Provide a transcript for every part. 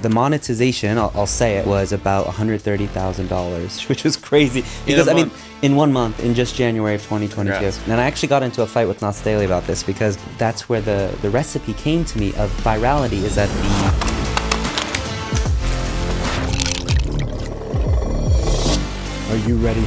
The monetization, I'll say it, was about $130,000, which was crazy. Because, I mean, in 1 month, in just January of 2022. Congrats. And I actually got into a fight with Nas Daily about this because that's where the recipe came to me of virality is that Are you ready?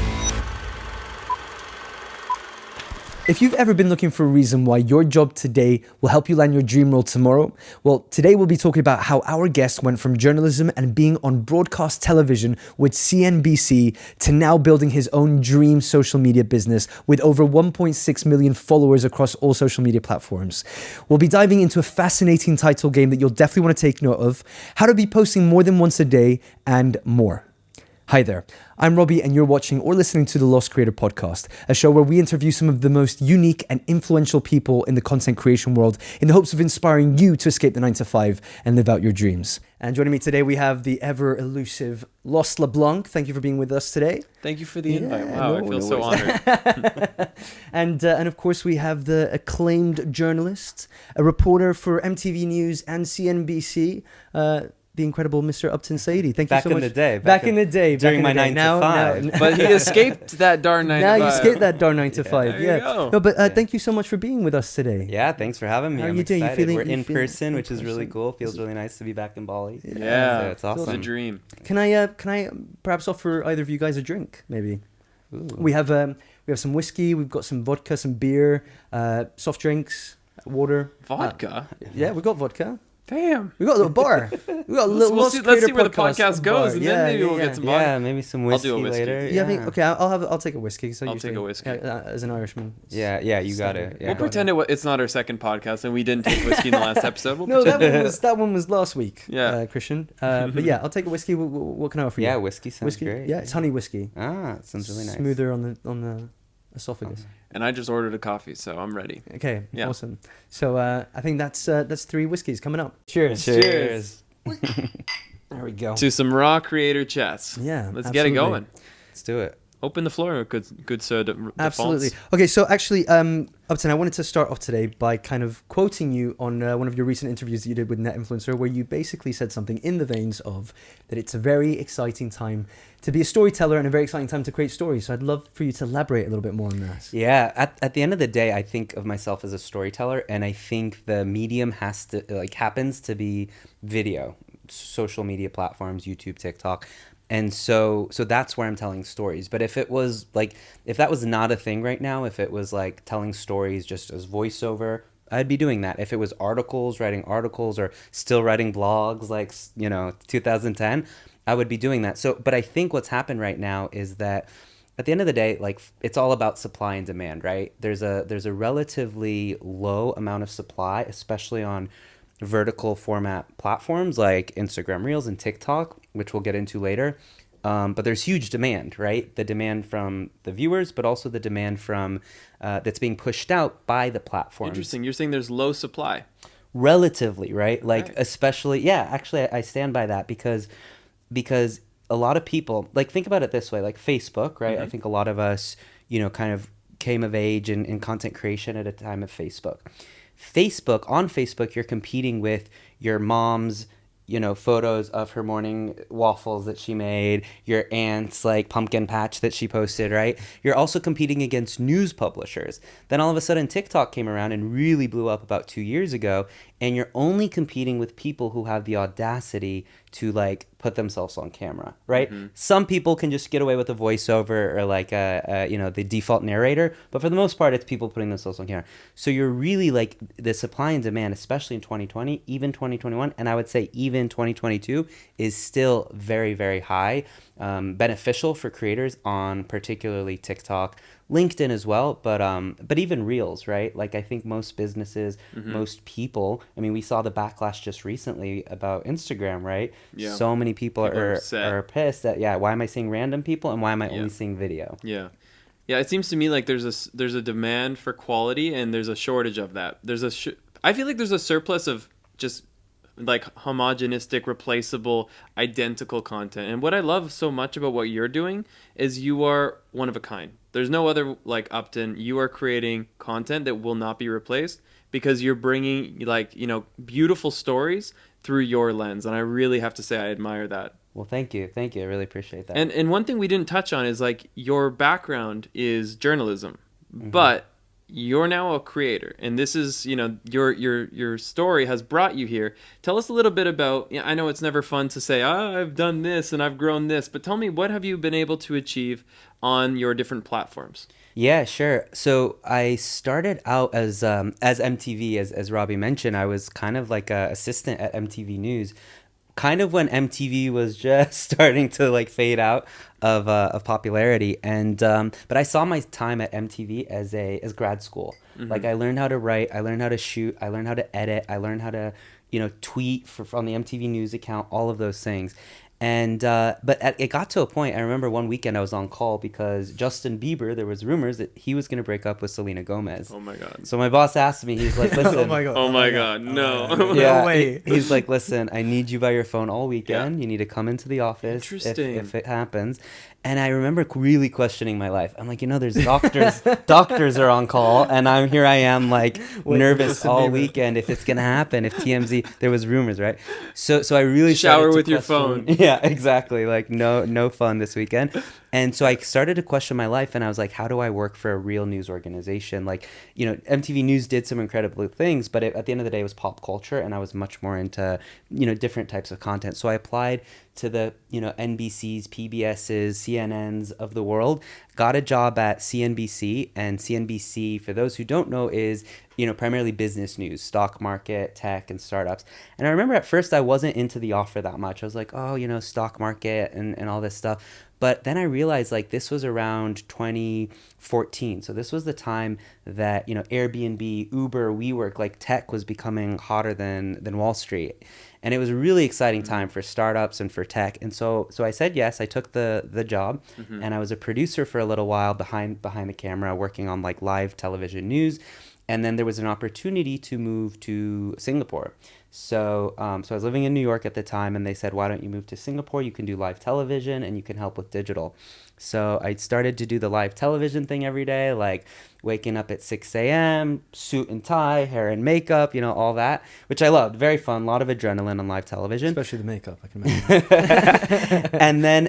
If you've ever been looking for a reason why your job today will help you land your dream role tomorrow, well, today we'll be talking about how our guest went from journalism and being on broadcast television with CNBC to now building his own dream social media business with over 1.6 million followers across all social media platforms. We'll be diving into a fascinating title game that you'll definitely want to take note of, how to be posting more than once a day, and more. Hi there, I'm Robbie and you're watching or listening to the Lost Creator Podcast, a show where we interview some of the most unique and influential people in the content creation world in the hopes of inspiring you to escape the 9-to-5 and live out your dreams. And joining me today, we have the ever elusive Lost LeBlanc. Thank you for being with us today. Thank you for the invite. Wow, I feel so honored. And of course, we have the acclaimed journalist, a reporter for MTV News and CNBC, the incredible Mr. UPTIN'S. Thank you back so in much. the day. Back in the day. During my day. 9-to-5. But he escaped that darn 9 to 5. Now you escaped that darn 9-to-5. there you go. No, but thank you so much for being with us today. Yeah, thanks for having me. How are I'm you doing? You excited. feeling- We're you in feeling person, in which is really person? cool. Feels really nice to be back in Bali. Yeah, So it's awesome. It's a dream. Can I perhaps offer either of you guys a drink? Maybe Ooh. we have some whiskey, we've got some vodka, some beer, soft drinks, water. Vodka? Yeah, we've got vodka. Damn. We got a little bar. We got a little. Let's see where the podcast goes, and then maybe we'll get some vodka. Yeah, maybe some I'll do whiskey a whiskey. later. Yeah, I think okay. I'll take a whiskey. So I'll take a whiskey. as an Irishman. Yeah, you got it. Yeah. We'll pretend it's not our second podcast and we didn't take whiskey in the last episode. We'll No, pretend. that one was last week. Yeah. Christian. But yeah, I'll take a whiskey. What can I offer you? Yeah, whiskey sounds great. Yeah, it's honey whiskey. Ah, it sounds really nice. Smoother on the esophagus. And I just ordered a coffee, so I'm ready. Okay, Yeah. awesome. So I think that's 3 whiskeys coming up. Cheers. Cheers. There we go. To some raw creator chats. Yeah, Let's get it absolutely. going. Let's do it. Open the floor, good sir. Absolutely. Okay, so actually, Upton, I wanted to start off today by kind of quoting you on one of your recent interviews that you did with Net Influencer, where you basically said something in the veins of that it's a very exciting time to be a storyteller and a very exciting time to create stories. So I'd love for you to elaborate a little bit more on that. Yeah, at the end of the day, I think of myself as a storyteller, and I think the medium happens to be video, social media platforms, YouTube, TikTok. And so that's where I'm telling stories. But if that was not a thing right now, if it was like telling stories just as voiceover, I'd be doing that. If it was writing articles or still writing blogs like, 2010, I would be doing that. So, but I think what's happened right now is that at the end of the day, like it's all about supply and demand, right? There's a relatively low amount of supply, especially on vertical format platforms like Instagram Reels and TikTok, which we'll get into later. But there's huge demand, right? The demand from the viewers, but also the demand from that's being pushed out by the platforms. Interesting. You're saying there's low supply. Relatively, right? Like Right. especially, yeah, actually I stand by that because a lot of people, like think about it this way, like Facebook, right? I think a lot of us, kind of came of age in content creation at a time of Facebook. On Facebook, you're competing with your mom's, photos of her morning waffles that she made, your aunt's like pumpkin patch that she posted, right? You're also competing against news publishers. Then all of a sudden TikTok came around and really blew up about 2 years ago, and you're only competing with people who have the audacity to like put themselves on camera, right? Some people can just get away with a voiceover or like the default narrator, but for the most part, it's people putting themselves on camera. So you're really like the supply and demand, especially in 2020, even 2021, and I would say even 2022 is still very, very high, beneficial for creators on particularly TikTok, LinkedIn as well, but even Reels, right? Like I think most businesses, most people, I mean, we saw the backlash just recently about Instagram, right? Yeah. So many people are pissed that, why am I seeing random people and why am I only seeing video? Yeah. Yeah, it seems to me like there's a demand for quality and there's a shortage of that. I feel like there's a surplus of just like homogenistic, replaceable, identical content. And what I love so much about what you're doing is you are one of a kind. There's no other like Upton. You are creating content that will not be replaced because you're bringing beautiful stories through your lens, and I really have to say I admire that. Well, thank you. Thank you. I really appreciate that. And one thing we didn't touch on is like your background is journalism, Mm-hmm. but you're now a creator, and this is, you know, your story has brought you here. Tell us a little bit about, you know, I know it's never fun to say, I've done this and I've grown this, but tell me, what have you been able to achieve on your different platforms? Yeah, sure. So I started out as MTV, as Robbie mentioned. I was kind of like a assistant at MTV News, kind of when MTV was just starting to like fade out of popularity. And but I saw my time at MTV as grad school. Like I learned how to write, I learned how to shoot, I learned how to edit, I learned how to, you know, tweet from the MTV News account, all of those things. And but it got to a point. I remember one weekend I was on call because Justin Bieber, there was rumors that he was going to break up with Selena Gomez. Oh my God. So my boss asked me, he's like, listen. Oh my God. Oh my God. No. No way. He's like, listen, I need you by your phone all weekend. You need to come into the office Interesting. if it happens. And I remember really questioning my life. I'm like, you know, there's doctors are on call, and I am like nervous all weekend if it's gonna happen. If TMZ, there was rumors, right? So I really Shower started to with your question- phone. Yeah, exactly. Like no fun this weekend. And so I started to question my life, and I was like, how do I work for a real news organization? Like, you know, MTV News did some incredible things, but at the end of the day, it was pop culture, and I was much more into, you know, different types of content. So I applied to the, you know, NBC's, PBS's, CNN's of the world, got a job at CNBC, and CNBC, for those who don't know, is, you know, primarily business news, stock market, tech, and startups. And I remember at first I wasn't into the offer that much. I was like, oh, you know, stock market and all this stuff. But then I realized like this was around 2014. So this was the time that, you know, Airbnb, Uber, WeWork, like tech was becoming hotter than Wall Street. And it was a really exciting time for startups and for tech. And so I said yes. I took the job, and I was a producer for a little while behind the camera, working on like live television news. And then there was an opportunity to move to Singapore. So I was living in New York at the time, and they said, why don't you move to Singapore? You can do live television and you can help with digital. So I started to do the live television thing every day, like waking up at 6 a.m., suit and tie, hair and makeup, you know, all that, which I loved. Very fun, a lot of adrenaline on live television. Especially the makeup, I can imagine.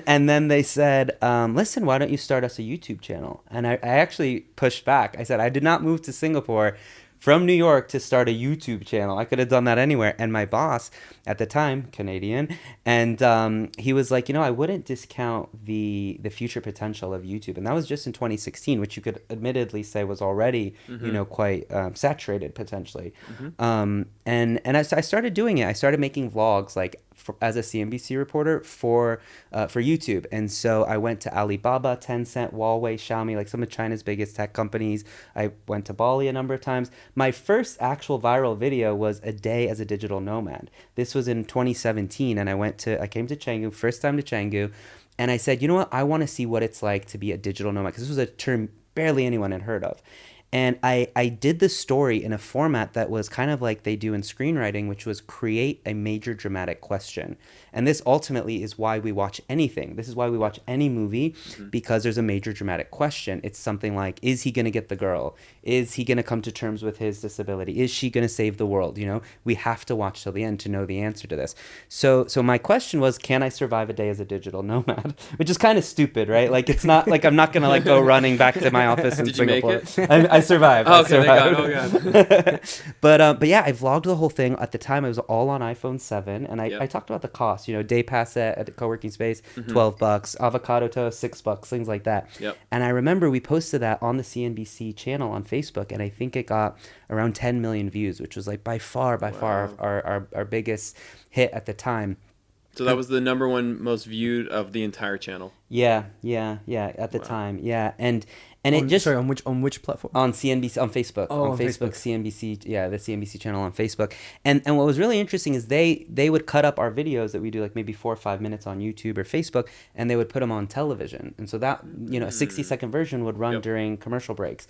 and then they said, listen, why don't you start us a YouTube channel? And I actually pushed back. I said, I did not move to Singapore from New York to start a YouTube channel. I could have done that anywhere. And my boss at the time, Canadian, and he was like, you know, I wouldn't discount the future potential of YouTube. And that was just in 2016, which you could admittedly say was already, you know, quite saturated potentially. And I started doing it. I started making vlogs like as a CNBC reporter for YouTube. And so I went to Alibaba, Tencent, Huawei, Xiaomi, like some of China's biggest tech companies. I went to Bali a number of times. My first actual viral video was a day as a digital nomad. This was in 2017, and I came to Canggu, first time to Canggu, and I said, you know what, I want to see what it's like to be a digital nomad, because this was a term barely anyone had heard of. And I did the story in a format that was kind of like they do in screenwriting, which was create a major dramatic question. And this ultimately is why we watch anything. This is why we watch any movie, because there's a major dramatic question. It's something like, is he going to get the girl? Is he going to come to terms with his disability? Is she going to save the world? You know, we have to watch till the end to know the answer to this. So my question was, can I survive a day as a digital nomad? Which is kind of stupid, right? Like, it's not like I'm not going to like go running back to my office in Did you Singapore. make it? I survived. Oh, I okay, survived. thank God. But yeah, I vlogged the whole thing. At the time, it was all on iPhone 7, and Yep. I talked about the cost. You know, day pass at a co-working space, $12, avocado toast, $6, things like that. Yep. And I remember we posted that on the CNBC channel on Facebook, and I think it got around 10 million views, which was like by far our biggest hit at the time. So that was the number one most viewed of the entire channel. Yeah, at the time. Yeah. And it On, just sorry, on which platform? on CNBC, on Facebook. Oh, on Facebook. CNBC, yeah, the CNBC channel on Facebook. And what was really interesting is they would cut up our videos that we do like maybe 4 or 5 minutes on YouTube or Facebook, and they would put them on television. And so that, you know, a 60-second version would run during commercial breaks,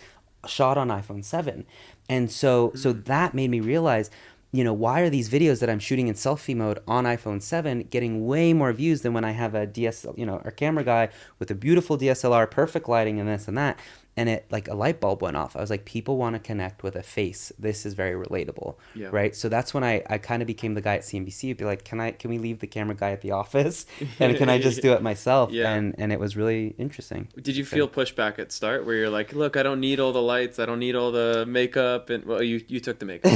shot on iPhone 7. And so that made me realize, you know, why are these videos that I'm shooting in selfie mode on iPhone 7 getting way more views than when I have a DSLR, you know, a camera guy with a beautiful DSLR, perfect lighting and this and that. and it like a light bulb went off. I was like, people want to connect with a face. This is very relatable, Yeah. right? So that's when I kind of became the guy at CNBC. I'd be like, can we leave the camera guy at the office, and can I just do it myself? Yeah. And it was really interesting. Did you feel pushback at start where you're like, look, I don't need all the lights, I don't need all the makeup, and well, you took the makeup.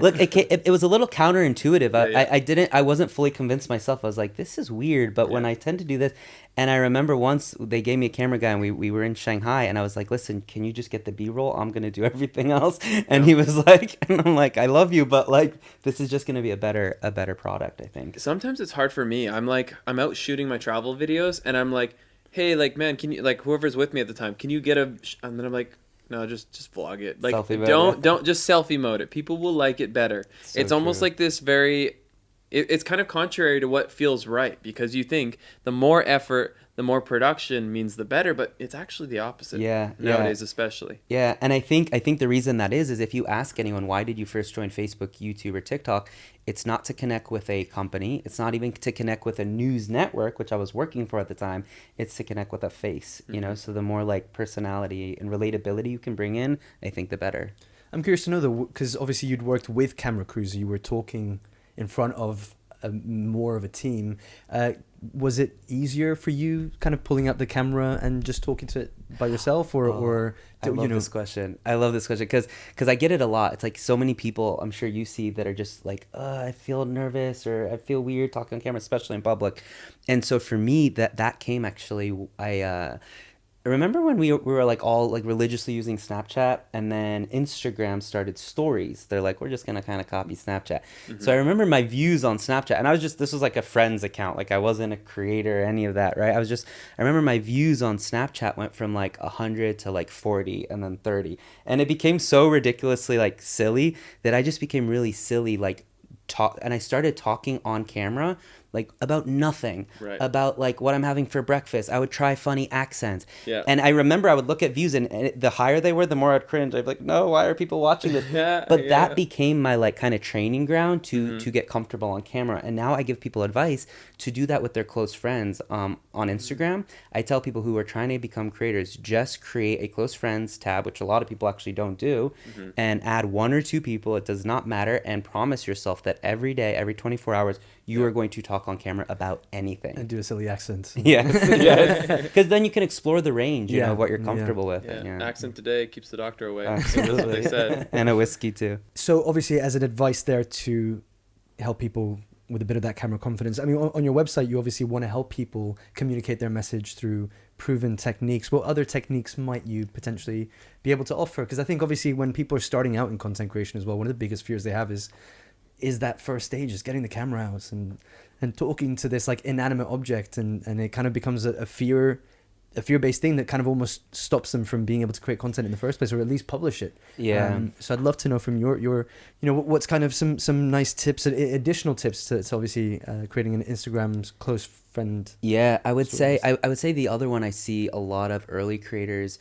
Look, it was a little counterintuitive. Yeah. I wasn't fully convinced myself. I was like, this is weird, but when I tend to do this, and I remember once they gave me a camera guy and we were in Shanghai, and I was like, listen, can you just get the B-roll? I'm gonna do everything else. And he was like, and I'm like, I love you, but like this is just gonna be a better product, I think. Sometimes it's hard for me. I'm out shooting my travel videos, and I'm like, hey, like, man, can you, like, whoever's with me at the time, can you get and then I'm like, no, just vlog it. Like, Selfie mode, don't just selfie mode it. People will like it better. So it's almost true. like this it's kind of contrary to what feels right, because you think the more effort, the more production means the better, but it's actually the opposite. Nowadays, especially. Yeah, and I think the reason that is if you ask anyone, why did you first join Facebook, YouTube, or TikTok, it's not to connect with a company. It's not even to connect with a news network, which I was working for at the time. It's to connect with a face, you know? So the more like personality and relatability you can bring in, I think the better. I'm curious to know though, because obviously you'd worked with camera crews, you were talking in front of more of a team. Was it easier for you kind of pulling out the camera and just talking to it by yourself, or I love this question. I love this question because I get it a lot. It's like so many people I'm sure you see that are just like, I feel nervous or I feel weird talking on camera, especially in public. And so for me, that came actually, I remember when we were like all like religiously using Snapchat, and then Instagram started stories. They're like, we're just going to kind of copy Snapchat. So I remember my views on Snapchat, and this was like a friend's account. Like I wasn't a creator or any of that, right? I remember my views on Snapchat went from like 100 to like 40 and then 30. And it became so ridiculously like silly that I just became really silly, like and I started talking on camera like about nothing, right, about like what I'm having for breakfast. I would try funny accents. Yeah. And I remember I would look at views, and the higher they were, the more I'd cringe. I'd be like, no, why are people watching this? But that became my like kind of training ground to get comfortable on camera. And now I give people advice to do that with their close friends. On Instagram, I tell people who are trying to become creators, just create a close friends tab, which a lot of people actually don't do, and add 1 or 2 people. It does not matter, and promise yourself that every day, every 24 hours, you are going to talk on camera about anything. And do a silly accent. Yes. Because then you can explore the range, you know, what you're comfortable with. Yeah. Accent today keeps the doctor away. Absolutely. That's what they said. And a whiskey too. So obviously, as an advice there to help people with a bit of that camera confidence, I mean, on your website, you obviously want to help people communicate their message through proven techniques. What other techniques might you potentially be able to offer? Because I think obviously when people are starting out in content creation as well, one of the biggest fears they have is that first stage, is getting the camera out and talking to this like inanimate object, and it kind of becomes a fear-based thing that kind of almost stops them from being able to create content in the first place, or at least publish it. So I'd love to know from your you know, what's kind of some nice tips, additional tips to obviously creating an Instagram's close friend. I would say the other one I see a lot of early creators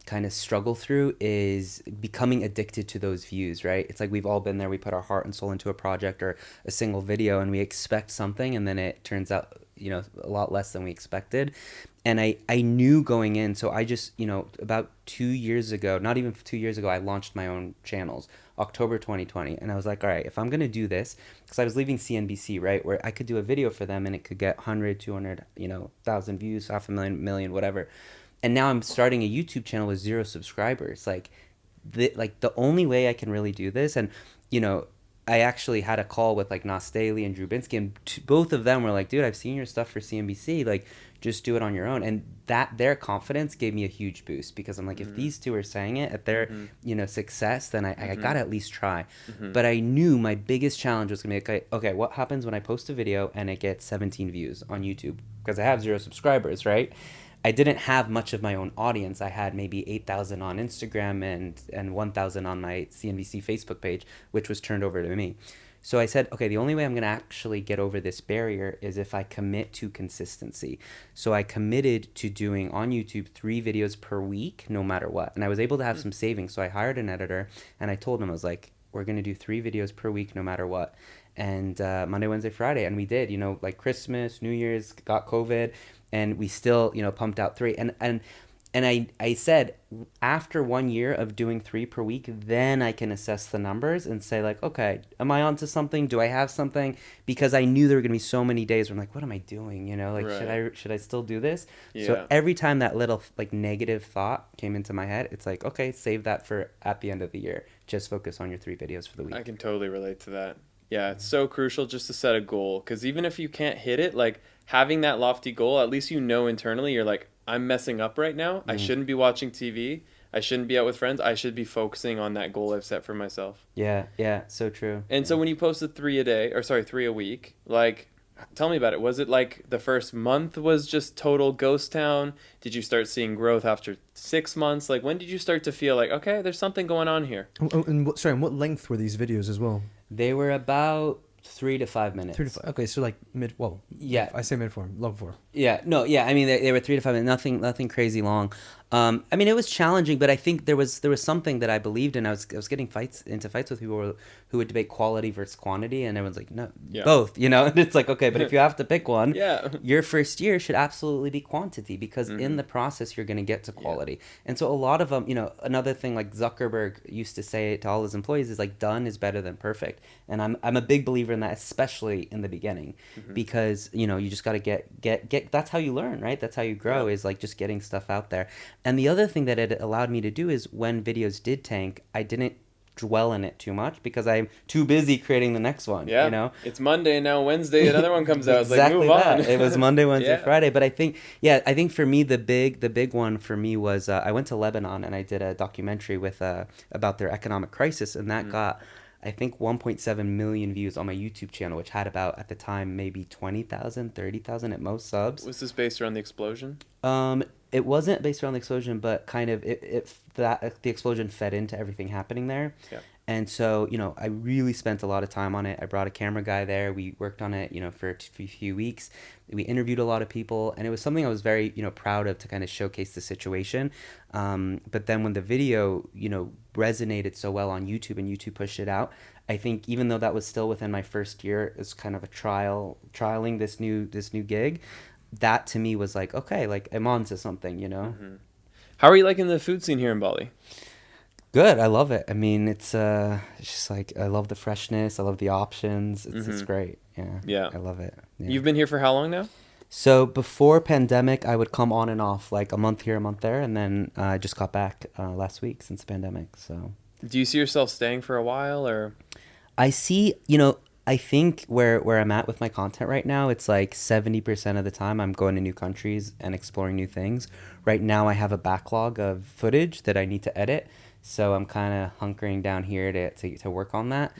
kind of struggle through is becoming addicted to those views, right? It's like we've all been there. We put our heart and soul into a project or a single video, and we expect something, and then it turns out, you know, a lot less than we expected. And I knew going in, so I just, you know, about 2 years ago, not even 2 years ago, I launched my own channels, October 2020. And I was like, all right, if I'm going to do this, because I was leaving CNBC, right, where I could do a video for them and it could get 100, 200, you know, 1,000 views, 500,000, million, whatever. And now I'm starting a YouTube channel with 0 subscribers. Like the only way I can really do this, and, you know, I actually had a call with like Nas Daily and Drew Binsky, and both of them were like, dude, I've seen your stuff for CNBC, like just do it on your own. And that their confidence gave me a huge boost, because I'm like, if these two are saying it at their, you know, success, then I gotta at least try. But I knew my biggest challenge was gonna be like, okay, what happens when I post a video and it gets 17 views on YouTube? Because I have 0 subscribers, right? I didn't have much of my own audience. I had maybe 8,000 on Instagram and 1,000 on my CNBC Facebook page, which was turned over to me. So I said, okay, the only way I'm going to actually get over this barrier is if I commit to consistency. So I committed to doing on YouTube 3 videos per week, no matter what. And I was able to have some savings. So I hired an editor, and I told him, I was like, we're going to do 3 videos per week, no matter what. And Monday, Wednesday, Friday. And we did, you know, like Christmas, New Year's, got COVID, and we still, you know, pumped out 3. And And I said, after 1 year of doing 3 per week, then I can assess the numbers and say like, okay, am I onto something? Do I have something? Because I knew there were going to be so many days where I'm like, what am I doing? You know, like, Right. should I still do this? So Yeah. every time that little like negative thought came into my head, it's like, okay, save that for at the end of the year. Just focus on your 3 videos for the I week. can totally relate to that. Yeah, it's so crucial just to set a goal, because even if you can't hit it, like having that lofty goal, at least you know internally you're like, I'm messing up right now. I Mm. shouldn't be watching TV. I shouldn't be out with friends. I should be focusing on that goal I've set for myself. Yeah, yeah, so true. And so Yeah. when you posted 3 a day, or sorry, 3 a week, like, tell me about it. Was it like the first month was just total ghost town? Did you start seeing growth after 6 months? Like, when did you start to feel like, okay, there's something going on here? And sorry, and what length were these videos as well? They were about 3 to 5 minutes. 3 to 5. Okay, so like mid. Well, Yeah, I say mid form, long form. yeah, no, yeah. I mean, they were 3 to 5 minutes, nothing crazy long. I mean, it was challenging, but I think there was something that I believed in. I was getting into fights with people who would debate quality versus quantity, and everyone's like, no, Yeah. both, you know. And it's like, okay, but if you have to pick one, Yeah. your first year should absolutely be quantity because in Mhm. the process you're going to get to quality. And so a lot of them, you know, another thing like Zuckerberg used to say to all his employees is like, done is better than perfect. And I'm a big believer in that, especially in the beginning, because you know you just got to get. That's how you learn, right? That's how you grow, Yeah. is like just getting stuff out there. And the other thing that it allowed me to do is when videos did tank, I didn't dwell in it too much because I'm too busy creating the next one. Yeah. You know, It's Monday and now Wednesday another one comes out. It's like, exactly move that. on. It was Monday, Wednesday, Yeah. Friday. But I think, yeah, I think for me the big one for me was I went to Lebanon and I did a documentary with about their economic crisis, and that got I think 1.7 million views on my YouTube channel, which had about at the time maybe 20,000, 30,000 at most subs. Was this based around the explosion? It wasn't based around the explosion, but kind of the explosion fed into everything happening there. Yeah. And so, you know, I really spent a lot of time on it. I brought a camera guy there. We worked on it, you know, for a few weeks. We interviewed a lot of people, and it was something I was very, you know, proud of to kind of showcase the situation. But then when the video, you know, resonated so well on YouTube and YouTube pushed it out, I think even though that was still within my first year as kind of a trialing this new gig, that to me was like, okay, like I'm on to something, you know? How are you liking the food scene here in Bali? Good. I love it. I mean, it's just like, I love the freshness. I love the options. It's great. Yeah. Yeah. I love it. Yeah. You've been here for how long now? So before pandemic, I would come on and off like a month here, a month there. And then I just got back last week since the pandemic. So Do you see yourself staying for a while, or? I see, you know, I think where I'm at with my content right now, it's like 70% of the time I'm going to new countries and exploring new things. Right now I have a backlog of footage that I need to edit. So I'm kind of hunkering down here to work on that.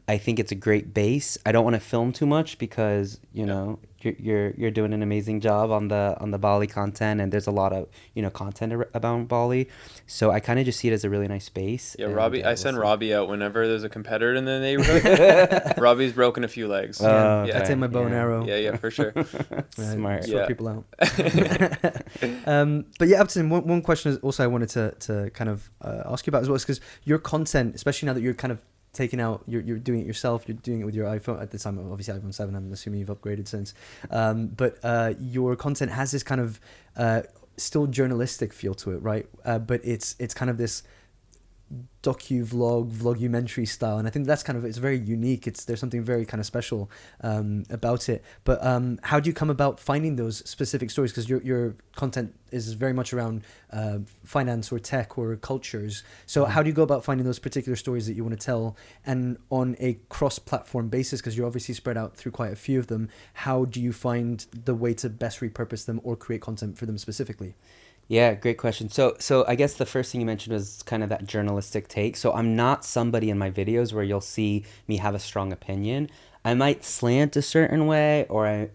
I think it's a great base. I don't want to film too much because, you know, you're doing an amazing job on the Bali content, and there's a lot of, you know, content about Bali. So I kind of just see it as a really nice base. Yeah, and, Robbie. I we'll send see. Robbie out whenever there's a competitor in the neighborhood. Robbie's broken a few legs. Oh, Yeah. I take my bow and yeah. arrow. Yeah, for sure. Smart. Sort Yeah. people out. But yeah, Upton, one question is also I wanted to kind of ask you about as well, is because your content, especially now that you're kind of taking out, you're doing it yourself, you're doing it with your iPhone at the time, obviously iPhone 7, I'm assuming you've upgraded since. But your content has this kind of still journalistic feel to it, right? But it's kind of this vlogumentary style, and I think that's kind of, it's very unique. There's something very kind of special about it. But how do you come about finding those specific stories? Because your content is very much around finance or tech or cultures. So how do you go about finding those particular stories that you want to tell, and on a cross-platform basis, because you're obviously spread out through quite a few of them? How do you find the way to best repurpose them or create content for them specifically? Yeah, great question. So I guess the first thing you mentioned was kind of that journalistic take. So I'm not somebody in my videos where you'll see me have a strong opinion. I might slant a certain way, or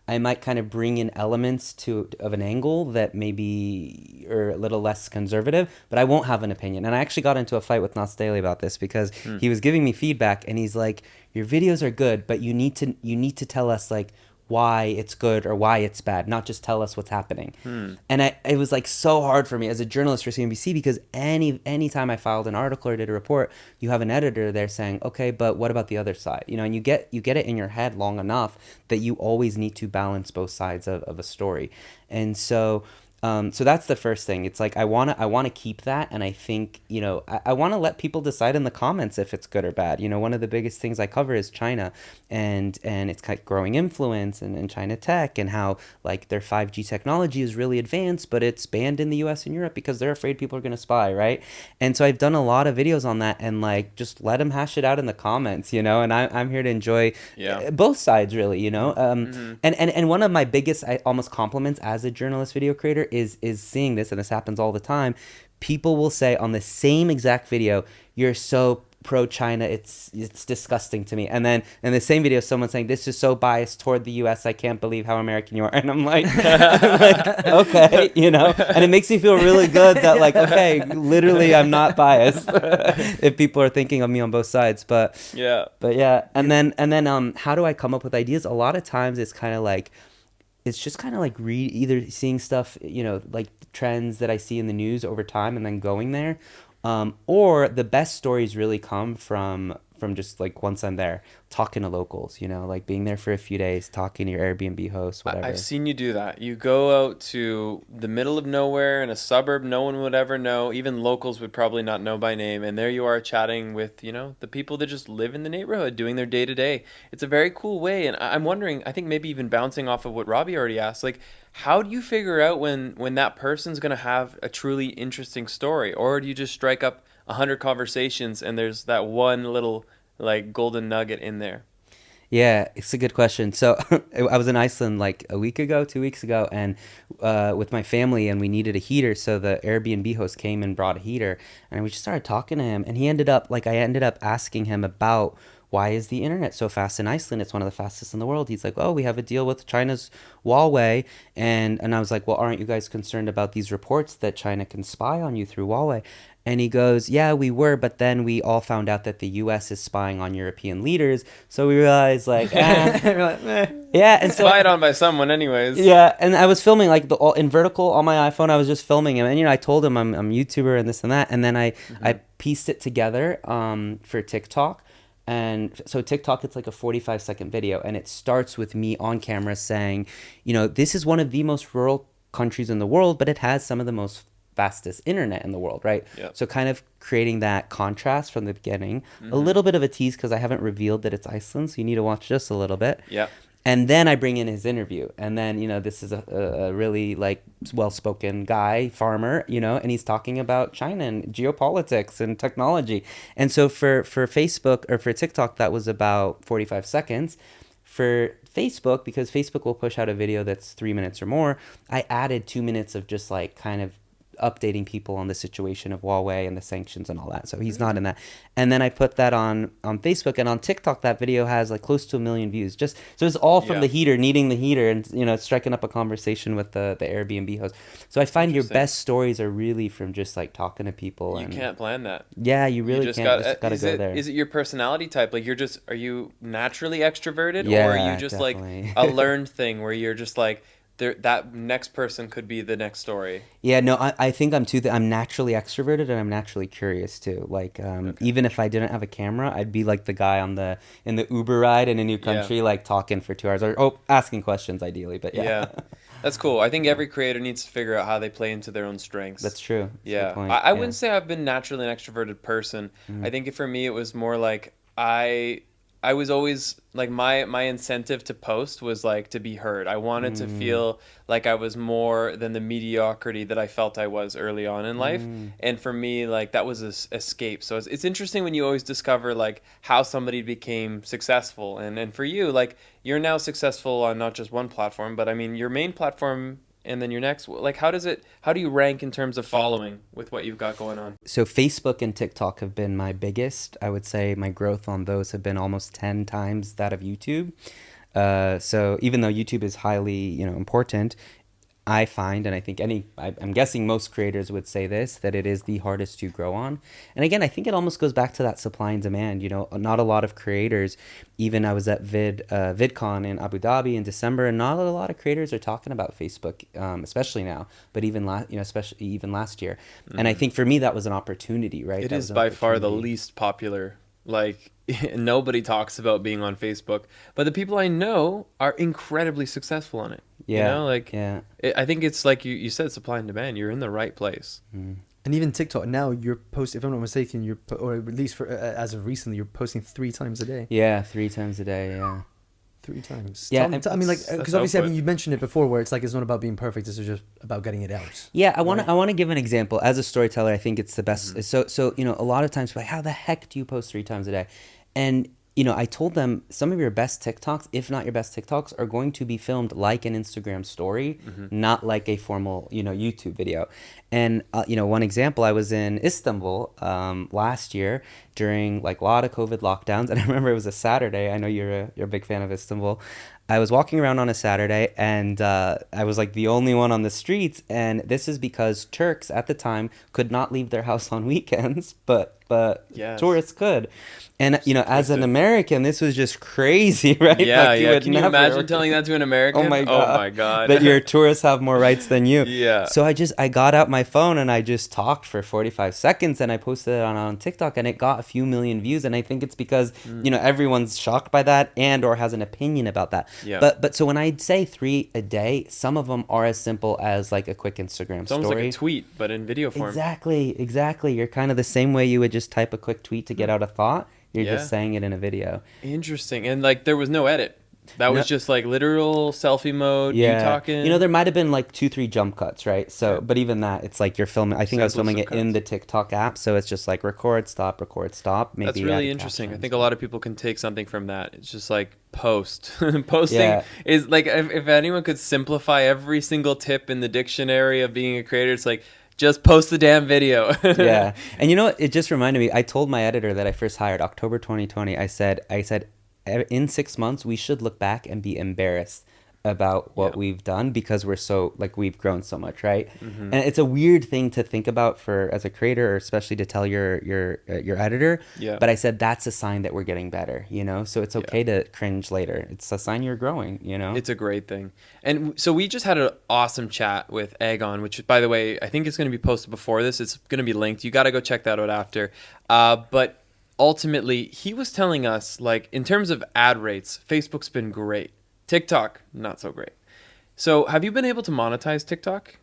I might kind of bring in elements of an angle that maybe are a little less conservative, but I won't have an opinion. And I actually got into a fight with Nas Daily about this because he was giving me feedback, and he's like, "Your videos are good, but you need to tell us like why it's good or why it's bad, not just tell us what's happening." And it was like so hard for me as a journalist for CNBC, because any time I filed an article or did a report, you have an editor there saying, okay, but what about the other side? You know, and you get it in your head long enough that you always need to balance both sides of a story. And so So that's the first thing. It's like I wanna keep that, and I think, I want to let people decide in the comments if it's good or bad. One of the biggest things I cover is China, and it's kind of growing influence and China tech, and how like their 5G technology is really advanced, but it's banned in the U.S. and Europe because they're afraid people are gonna spy, right? And so I've done a lot of videos on that, and like just let them hash it out in the comments, and I'm here to enjoy Yeah. both sides, really, Mm-hmm. and one of my biggest, almost compliments as a journalist video creator is seeing this, and this happens all the time. People will say on the same exact video, "You're so pro China, it's disgusting to me," and then in the same video, someone saying, "This is so biased toward the U.S. I can't believe how American you are," and I'm like, okay, and it makes me feel really good that like, okay, literally I'm not biased if people are thinking of me on both sides, Yeah. but yeah, and then how do I come up with ideas? A lot of times it's just kind of like either seeing stuff, like trends that I see in the news over time and then going there, or the best stories really come from just like once I'm there, talking to locals, like being there for a few days, talking to your Airbnb host, whatever. I've seen you do that. You go out to the middle of nowhere in a suburb no one would ever know. Even locals would probably not know by name. And there you are chatting with, the people that just live in the neighborhood doing their day to day. It's a very cool way. And I'm wondering, I think maybe even bouncing off of what Robbie already asked, like, how do you figure out when that person's going to have a truly interesting story? Or do you just strike up 100 conversations and there's that one little like golden nugget in there? Yeah, it's a good question. So I was in Iceland like a week ago, 2 weeks ago, and with my family, and we needed a heater. So the Airbnb host came and brought a heater, and we just started talking to him. And I ended up asking him about, why is the internet so fast in Iceland? It's one of the fastest in the world. He's like, oh, we have a deal with China's Huawei. And I was like, well, aren't you guys concerned about these reports that China can spy on you through Huawei? And he goes, yeah, we were, but then we all found out that the U.S. is spying on European leaders. So we realized, like, We're like, "Meh." yeah. And so, Spied on by someone anyways. yeah, and I was filming like in vertical on my iPhone. I was just filming him, and I told him I'm a YouTuber and this and that, and then I pieced it together for TikTok. And so TikTok, it's like a 45-second video, and it starts with me on camera saying, this is one of the most rural countries in the world, but it has some of the most fastest internet in the world, right? Yep. So kind of creating that contrast from the beginning, a little bit of a tease because I haven't revealed that it's Iceland, so you need to watch just a little bit. Yeah. And then I bring in his interview, and then this is a really like well-spoken guy, farmer, and he's talking about China and geopolitics and technology. And so for Facebook or for TikTok, that was about 45 seconds. For Facebook, because Facebook will push out a video that's 3 minutes or more, I added 2 minutes of just like kind of updating people on the situation of Huawei and the sanctions and all that. So he's not in that. And then I put that on Facebook, and on TikTok that video has like close to 1 million views. Just so it's all from the heater, needing the heater, and striking up a conversation with the Airbnb host. So I find your best stories are really from just like talking to people. You can't plan that. Yeah, you really just can't. Just gotta go there. Is it your personality type? Like are you naturally extroverted, Yeah, or are you just definitely. like a learned thing where you're just like that next person could be the next story? Yeah, no, I think I'm naturally extroverted, and I'm naturally curious too. Like, even if I didn't have a camera, I'd be like the guy in the Uber ride in a new country, like talking for 2 hours, or asking questions ideally. But yeah. That's cool. I think every creator needs to figure out how they play into their own strengths. That's true. That's a Yeah, good point. I wouldn't say I've been naturally an extroverted person. I think for me it was more like I was always like my incentive to post was like to be heard. I wanted to feel like I was more than the mediocrity that I felt I was early on in life. And for me, like that was an escape. So it's interesting when you always discover like how somebody became successful. And for you, like you're now successful on not just one platform, but I mean your main platform. And then your next, like, how do you rank in terms of following with what you've got going on? So Facebook and TikTok have been my biggest. I would say my growth on those have been almost 10 times that of YouTube. So even though YouTube is highly, important, I find, and I think I'm guessing most creators would say this, that it is the hardest to grow on. And again, I think it almost goes back to that supply and demand. Not a lot of creators, even I was at VidCon in Abu Dhabi in December, and not a lot of creators are talking about Facebook, especially now, but even especially even last year. And I think for me, that was an opportunity, right? It is by far the least popular. Like nobody talks about being on Facebook, but the people I know are incredibly successful on it. Yeah. You know, like, Yeah. I think it's like you said, supply and demand. You're in the right place. Mm. And even TikTok now, you're posting. If I'm not mistaken, or at least for as of recently, you're posting 3 times a day. Yeah, 3 times a day. Yeah. 3 times. Yeah, I mean, like, that's because obviously, I output. mean, you mentioned it before, where it's like it's not about being perfect. This is just about getting it out. Yeah, I Right. want to give an example. As a storyteller, I think it's the best. Mm-hmm. So a lot of times, like, how the heck do you post 3 times a day? And I told them some of your best TikToks, if not your best TikToks, are going to be filmed like an Instagram story, not like a formal, YouTube video. And one example, I was in Istanbul last year during like a lot of COVID lockdowns, and I remember it was a Saturday. I know you're a big fan of Istanbul. I was walking around on a Saturday, and I was like the only one on the streets. And this is because Turks at the time could not leave their house on weekends, but Yes. tourists could. And as an twisted. American, this was just crazy, right? Yeah, Like, yeah. would Can you never- imagine telling that to an American? Oh my god! Oh my god! That your tourists have more rights than you. Yeah. So I got out my phone and I just talked for 45 seconds and I posted it on TikTok, and it got a few million views. And I think it's because everyone's shocked by that and or has an opinion about that. Yeah. But so when I say 3 a day, some of them are as simple as like a quick Instagram It's almost story. like a tweet, but in video form. Exactly. You're kind of the same way you would just type a quick tweet to get out a thought. You're Yeah. just saying it in a video. Interesting. And like there was no edit. That was No. just like literal selfie mode. Yeah. You talking. There might have been like 2-3 jump cuts, right? So, Yeah. but even that, it's like you're filming. I think I was Simple filming it in cuts. the TikTok app, so it's just like record, stop. Maybe That's really add interesting. I captions. think a lot of people can take something from that. It's just like post. Posting Yeah. is like if anyone could simplify every single tip in the dictionary of being a creator, it's like just post the damn video. Yeah, and it just reminded me. I told my editor that I first hired October 2020. I said in 6 months we should look back and be embarrassed about what Yeah. we've done because we're so like we've grown so much, right? Mm-hmm. And it's a weird thing to think about for as a creator, or especially to tell your editor. Yeah. But I said that's a sign that we're getting better, So it's okay to cringe later. It's a sign you're growing, It's a great thing. And so we just had an awesome chat with Aegon, which, by the way, I think it's going to be posted before this. It's going to be linked. You got to go check that out after. But ultimately, he was telling us, like, in terms of ad rates, Facebook's been great. TikTok, not so great. So have you been able to monetize TikTok?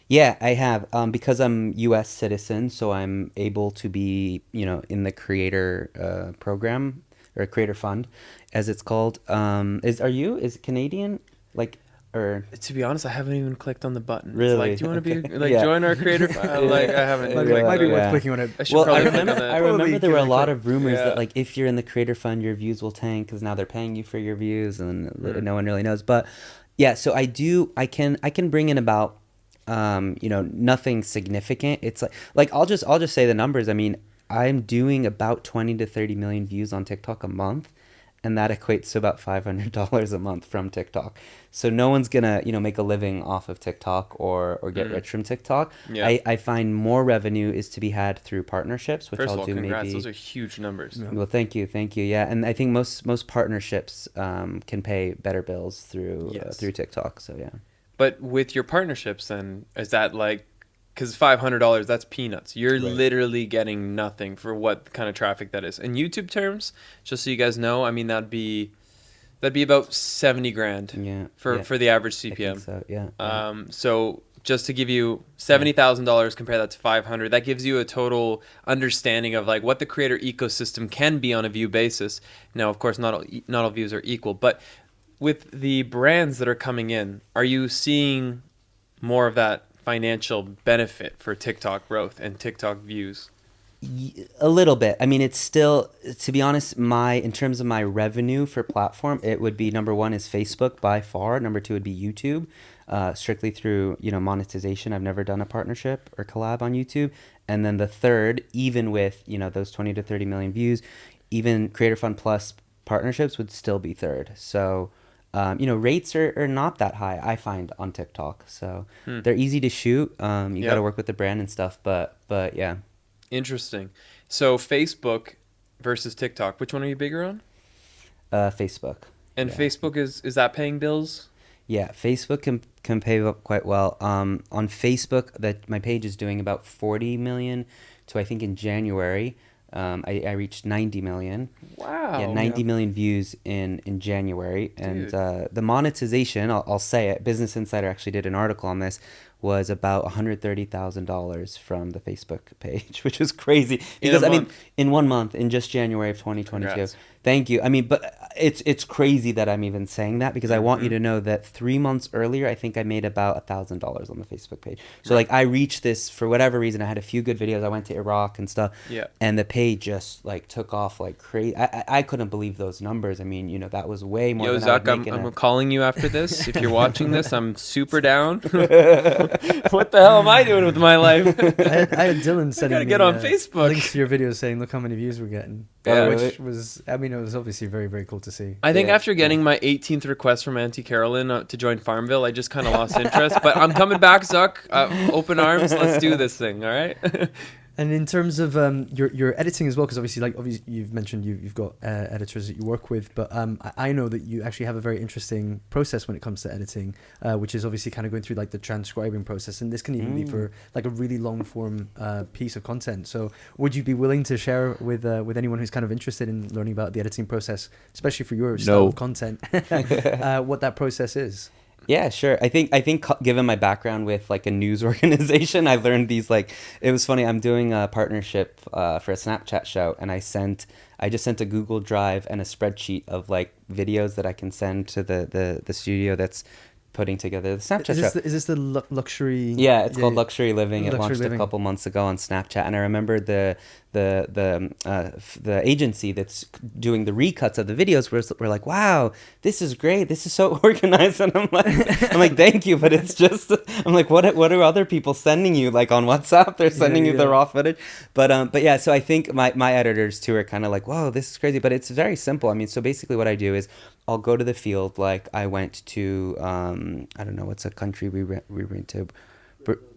Yeah, I have. Because I'm U.S. citizen, so I'm able to be, in the creator program or creator fund, as it's called. Is it Canadian? Like, or To be honest, I haven't even clicked on the button. It's Really? like, do you want to Okay. be like Yeah. join our creator file? Like, I haven't. Might clicked be on worth it. clicking on it. I should well, I probably click remember, on that. I remember Probably there were a can lot click. of rumors Yeah. that like if you're in the creator fund, your views will tank because now they're paying you for your views, and no one really knows. But yeah, so I can bring in about nothing significant. It's like I'll just say the numbers. I mean, I'm doing about 20 to 30 million views on TikTok a month, and that equates to about $500 a month from TikTok. So no one's gonna make a living off of TikTok or get rich from TikTok. Yeah. I find more revenue is to be had through partnerships, which First I'll of all, do congrats. maybe. Those are huge numbers. Yeah. Well, thank you. Yeah, and I think most partnerships can pay better bills through Yes. through TikTok. So yeah. But with your partnerships, then, is that like, because $500, that's peanuts. You're Right. literally getting nothing for what kind of traffic that is. In YouTube terms, just so you guys know, I mean, that'd be about 70 grand Yeah. for the average I CPM. think so yeah. So just to give you $70,000, compare that to 500, that gives you a total understanding of like what the creator ecosystem can be on a view basis. Now, of course, not all views are equal, but with the brands that are coming in, are you seeing more of that financial benefit for TikTok growth and TikTok views? A little bit. I mean, it's still, to be honest, in terms of my revenue for platform, it would be number one is Facebook by far. Number two would be YouTube, strictly through monetization. I've never done a partnership or collab on YouTube. And then the third, even with those 20 to 30 million views, even Creator Fund Plus partnerships would still be third. So rates are not that high, I find, on TikTok. So they're easy to shoot. You got to work with the brand and stuff, but yeah. Interesting. So Facebook versus TikTok, which one are you bigger on? Facebook. And Yeah. Facebook is that paying bills? Yeah, Facebook can pay up quite well. On Facebook, that my page is doing about 40 million to I think in January. I reached 90 million. Wow. Yeah, 90 million views in January. And the monetization, I'll say it, Business Insider actually did an article on this, was about $130,000 from the Facebook page, which is crazy. Because, I mean, in 1 month, in just January of 2022. Congrats. Thank you. I mean, but it's crazy that I'm even saying that, because I want you to know that 3 months earlier, I think I made about $1,000 on the Facebook page. So like I reached this for whatever reason. I had a few good videos. I went to Iraq and stuff. Yeah. And the page just like took off like crazy. I couldn't believe those numbers. I mean, you know, that was way more. Yo, than Zach, I would make I'm calling you after this. If you're watching this, I'm super down. What the hell am I doing with my life? I had Dylan sending gotta me get on Facebook. links to your videos saying, look how many views we're getting. Yeah. Which was, I mean, it was obviously very, very cool to see. I think after getting my 18th request from Auntie Carolyn to join Farmville, I just kind of lost interest. But I'm coming back, Zuck. Open arms. Let's do this thing. All right. And in terms of your editing as well, because obviously you've mentioned you've got editors that you work with, but I know that you actually have a very interesting process when it comes to editing, which is obviously kind of going through like the transcribing process, and this can even be for like a really long form piece of content. So would you be willing to share with anyone who's kind of interested in learning about the editing process, especially for your style of content, what that process is? Yeah, sure. I think given my background with like a news organization, I learned these, like, it was funny. I'm doing a partnership for a Snapchat show, and I just sent a Google Drive and a spreadsheet of like videos that I can send to the studio that's putting together the Snapchat show. Is this the luxury? Yeah, it's called Luxury Living. It Luxury launched Living. a couple months ago on Snapchat, and I remember the agency that's doing the recuts of the videos were like, "Wow, this is great. This is so organized." And I'm like, "Thank you," but it's just, I'm like, "What are other people sending you, like on WhatsApp? They're sending you the raw footage." But yeah, so I think my editors too are kind of like, "Whoa, this is crazy," but it's very simple. I mean, so basically what I do is I'll go to the field. Like I went to I don't know what's a country we went to.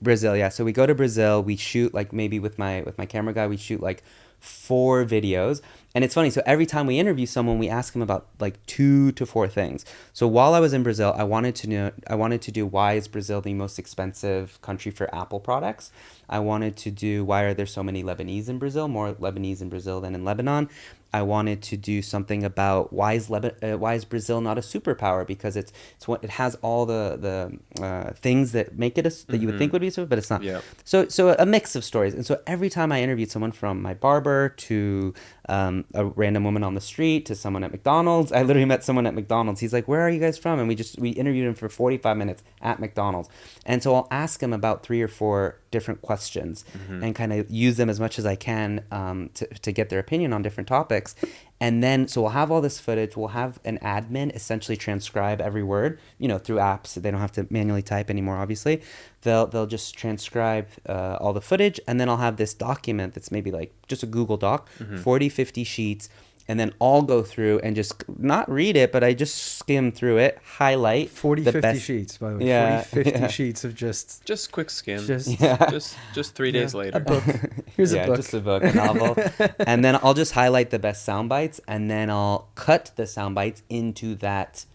Brazil, yeah. So we go to Brazil. We shoot like maybe with my camera guy. We shoot like 4 videos, and it's funny. So every time we interview someone, we ask them about like 2 to 4 things. So while I was in Brazil, I wanted to do why is Brazil the most expensive country for Apple products. I wanted to do why are there so many Lebanese in Brazil, more Lebanese in Brazil than in Lebanon. I wanted to do something about why is Brazil not a superpower, because it has all the things that make it that you would think would be super, but it's not. Yeah. So a mix of stories. And so every time I interviewed someone, from my barber to a random woman on the street to someone at McDonald's, I literally met someone at McDonald's. He's like, "Where are you guys from?" And we interviewed him for 45 minutes at McDonald's. And so I'll ask him about 3 or 4 different questions and kind of use them as much as I can to get their opinion on different topics. And then, so we'll have all this footage. We'll have an admin essentially transcribe every word, through apps. They don't have to manually type anymore, obviously. They'll just transcribe all the footage. And then I'll have this document that's maybe like just a Google Doc, 40, 50 sheets. And then I'll go through and just not read it, but I just skim through it, highlight 40, 50 sheets, by the way. Yeah, 40, 50 sheets of just quick skim. Just 3 days later. a book. Here's a book. Just a book, a novel. And then I'll just highlight the best sound bites, and then I'll cut the sound bites into that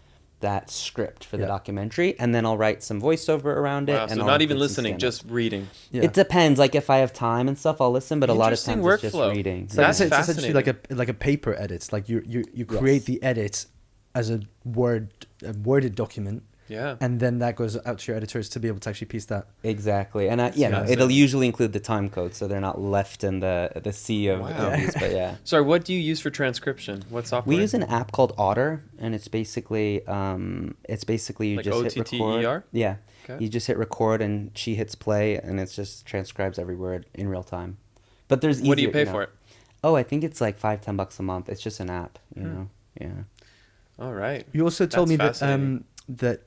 script for the documentary, and then I'll write some voiceover around it. Wow, And so I'll not even put some listening, stand-up. just reading. Yeah. It depends. Like if I have time and stuff, I'll listen. But a lot of Interesting times it's just workflow. reading. It's That's essentially fascinating. like a paper edit. Like you create the edits as a worded document. Yeah. And then that goes out to your editors to be able to actually piece that. Exactly, and That's it'll usually include the time code, so they're not left in the sea of Wow. these. But yeah. Sorry, what do you use for transcription? What software? We use an app called Otter, and it's basically you Like just hit record. OTTER? Yeah, Okay. you just hit record, and she hits play, and it just transcribes every word in real time. But there's What do you easier, pay for it? Oh, I think it's like $5-10 a month. It's just an app, Yeah. All right. You also told That's me fascinating. that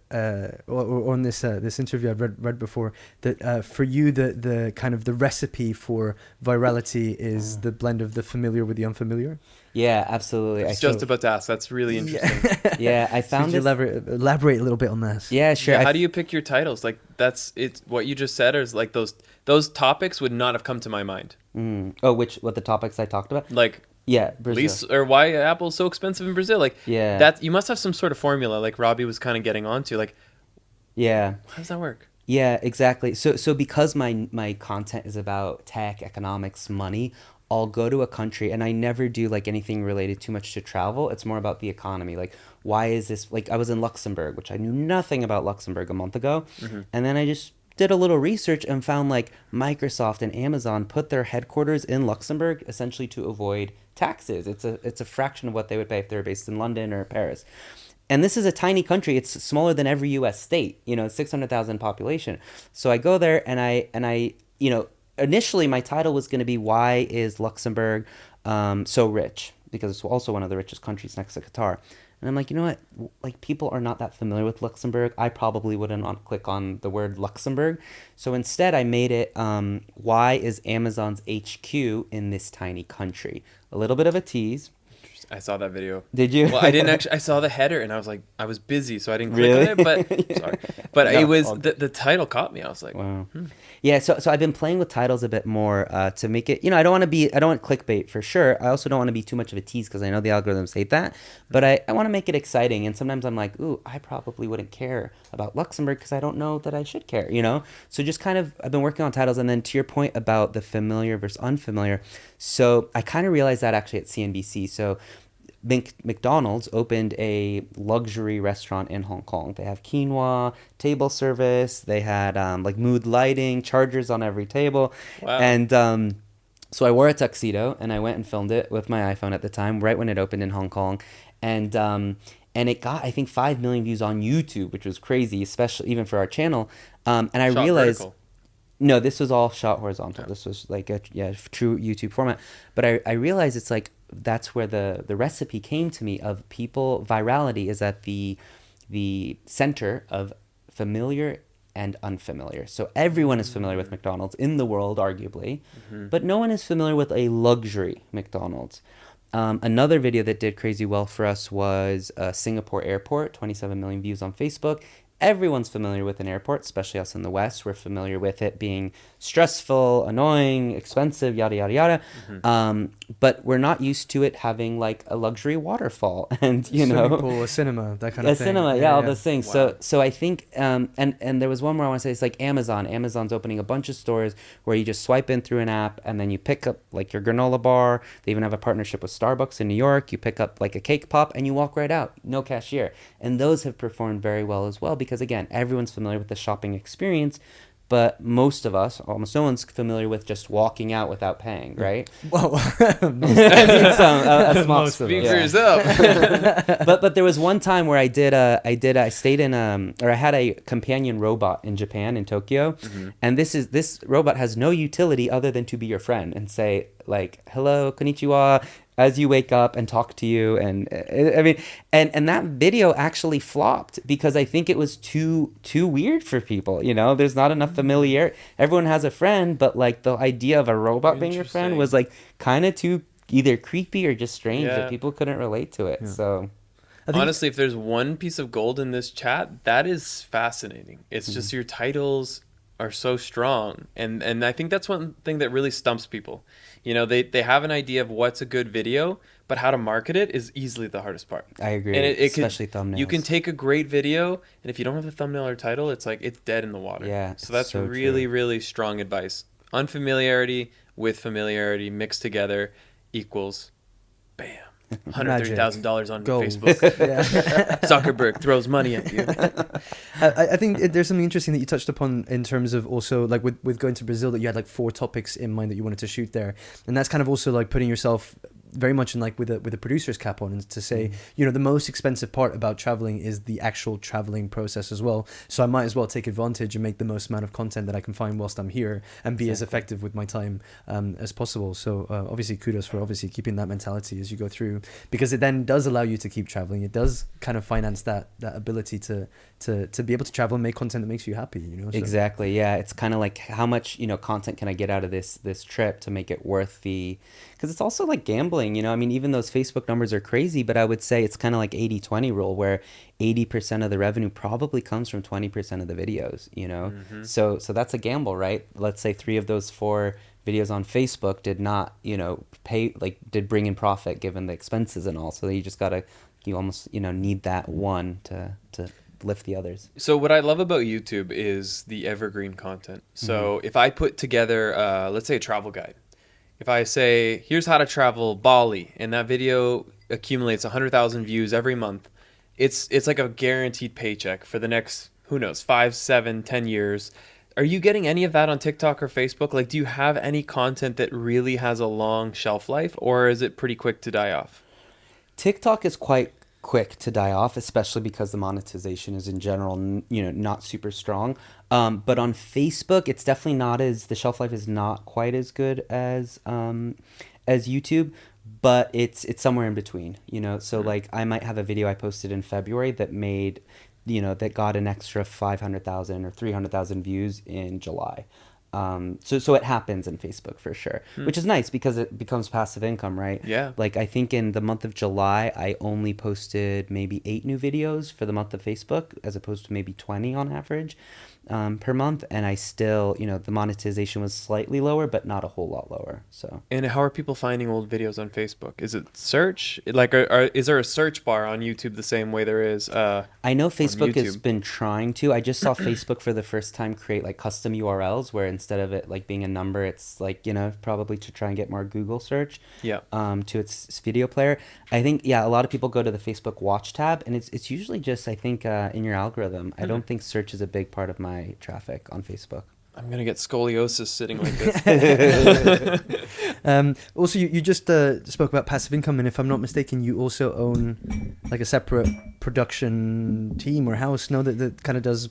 on this interview I've read before that for you the kind of the recipe for virality is the blend of the familiar with the unfamiliar. Yeah, absolutely. I was just about to ask. That's really interesting. Yeah, I found Could you this. elaborate a little bit on that? Yeah, sure. Yeah, how do you pick your titles? Like it's what you just said, or is like those topics would not have come to my mind. Oh, what the topics I talked about? Like Yeah, Brazil. or why Apple's so expensive in Brazil. Like Yeah. that you must have some sort of formula. Like Robbie was kind of getting onto. Like Yeah. how does that work? Yeah, exactly. So because my content is about tech, economics, money, I'll go to a country, and I never do like anything related too much to travel. It's more about the economy. Like, why is this, like, I was in Luxembourg, which I knew nothing about Luxembourg a month ago. And then I just did a little research and found like Microsoft and Amazon put their headquarters in Luxembourg essentially to avoid taxes. It's a fraction of what they would pay if they were based in London or Paris. And this is a tiny country. It's smaller than every U.S. state, 600,000 population. So I go there and I initially my title was going to be, why is Luxembourg so rich? Because it's also one of the richest countries next to Qatar. And I'm like, you know what? Like, people are not that familiar with Luxembourg. I probably wouldn't click on the word Luxembourg. So instead, I made it, why is Amazon's HQ in this tiny country? A little bit of a tease. I saw that video. Did you? Well, I didn't actually. I saw the header and I was like, I was busy, so I didn't click on it. But sorry, but No, it was the title caught me. I was like, wow. Yeah. So I've been playing with titles a bit more to make it. I don't want clickbait for sure. I also don't want to be too much of a tease because I know the algorithms hate that. But I want to make it exciting. And sometimes I'm like, ooh, I probably wouldn't care about Luxembourg because I don't know that I should care. So just kind of, I've been working on titles. And then to your point about the familiar versus unfamiliar, so I kind of realized that actually at CNBC. So McDonald's opened a luxury restaurant in Hong Kong. They have quinoa, table service. They had like mood lighting, chargers on every table. Wow. And so I wore a tuxedo and I went and filmed it with my iPhone at the time, right when it opened in Hong Kong. And it got, I think, 5 million views on YouTube, which was crazy, especially even for our channel. And I shot realized... vertical. No, this was all shot horizontal. Yeah. This was like a true YouTube format. But I realized it's like, that's where the recipe came to me of people. Virality is at the center of familiar and unfamiliar. So everyone is familiar with McDonald's in the world, arguably, but no one is familiar with a luxury McDonald's. Another video that did crazy well for us was Singapore Airport, 27 million views on Facebook. Everyone's familiar with an airport, especially us in the West. We're familiar with it being stressful, annoying, expensive, yada, yada, yada. But we're not used to it having like a luxury waterfall and, Swimming pool, a cinema, that kind of thing. A cinema, yeah, all those things. Wow. So I think, and there was one more I want to say, it's like Amazon. Amazon's opening a bunch of stores where you just swipe in through an app and then you pick up like your granola bar. They even have a partnership with Starbucks in New York. You pick up like a cake pop and you walk right out, no cashier. And those have performed very well as well because, again, everyone's familiar with the shopping experience, but most of us, almost no one's familiar with just walking out without paying, right? Well, a small Speak for yourself. but there was one time where I stayed in or I had a companion robot in Japan, in Tokyo, and this robot has no utility other than to be your friend and say like, hello, konnichiwa, as you wake up and talk to you. And I mean, and that video actually flopped because I think it was too weird for people. There's not enough familiarity. Everyone has a friend, but like the idea of a robot being your friend was like kind of too either creepy or just strange that people couldn't relate to it. Yeah. So honestly, if there's one piece of gold in this chat, that is fascinating. It's just your titles are so strong, and I think that's one thing that really stumps people. They have an idea of what's a good video, but how to market it is easily the hardest part. I agree, and especially thumbnails. You can take a great video, and if you don't have a thumbnail or title, it's like it's dead in the water. Yeah, so that's so really, really strong advice. Unfamiliarity with familiarity mixed together equals, bam, $130,000 on Gold. Facebook. Zuckerberg throws money at you. I think there's something interesting that you touched upon in terms of also like with going to Brazil, that you had like 4 topics in mind that you wanted to shoot there, and that's kind of also like putting yourself very much in like with a producer's cap on, and to say, the most expensive part about traveling is the actual traveling process as well. So I might as well take advantage and make the most amount of content that I can find whilst I'm here and be as effective with my time as possible. So obviously kudos for obviously keeping that mentality as you go through, because it then does allow you to keep traveling. It does kind of finance that ability to be able to travel and make content that makes you happy, So. Exactly. Yeah. It's kind of like how much, content can I get out of this trip to make it worth because it's also like gambling. I mean, even those Facebook numbers are crazy, but I would say it's kind of like 80-20 rule, where 80% of the revenue probably comes from 20% of the videos, So that's a gamble, right? Let's say 3 of those 4 videos on Facebook did not, did bring in profit given the expenses and all. So you almost, need that one to lift the others. So what I love about YouTube is the evergreen content. So if I put together, let's say a travel guide, if I say, here's how to travel Bali, and that video accumulates 100,000 views every month, it's like a guaranteed paycheck for the next, who knows, 5, 7, 10 years. Are you getting any of that on TikTok or Facebook? Like, do you have any content that really has a long shelf life, or is it pretty quick to die off? TikTok is quite quick to die off, especially because the monetization is in general, not super strong. But on Facebook, it's definitely not as the shelf life is not quite as good as YouTube, but it's somewhere in between. So like I might have a video I posted in February that made, that got an extra 500,000 or 300,000 views in July. So it happens in Facebook for sure, which is nice because it becomes passive income, right? Yeah. Like I think in the month of July, I only posted maybe 8 new videos for the month of Facebook, as opposed to maybe 20 on average per month. And I still, the monetization was slightly lower, but not a whole lot lower. So. And how are people finding old videos on Facebook? Is it search? Like, is there a search bar on YouTube the same way there is I know on Facebook has YouTube? been trying to. I just saw Facebook for the first time create like custom URLs where instead of it like being a number, it's like, probably to try and get more Google search Yeah. to its video player. I think, yeah, a lot of people go to the Facebook watch tab, and it's usually just, I think, in your algorithm. I don't think search is a big part of my traffic on Facebook. I'm gonna get scoliosis sitting like this. Also, you just spoke about passive income, and if I'm not mistaken, you also own like a separate production team or house, no, that kind of does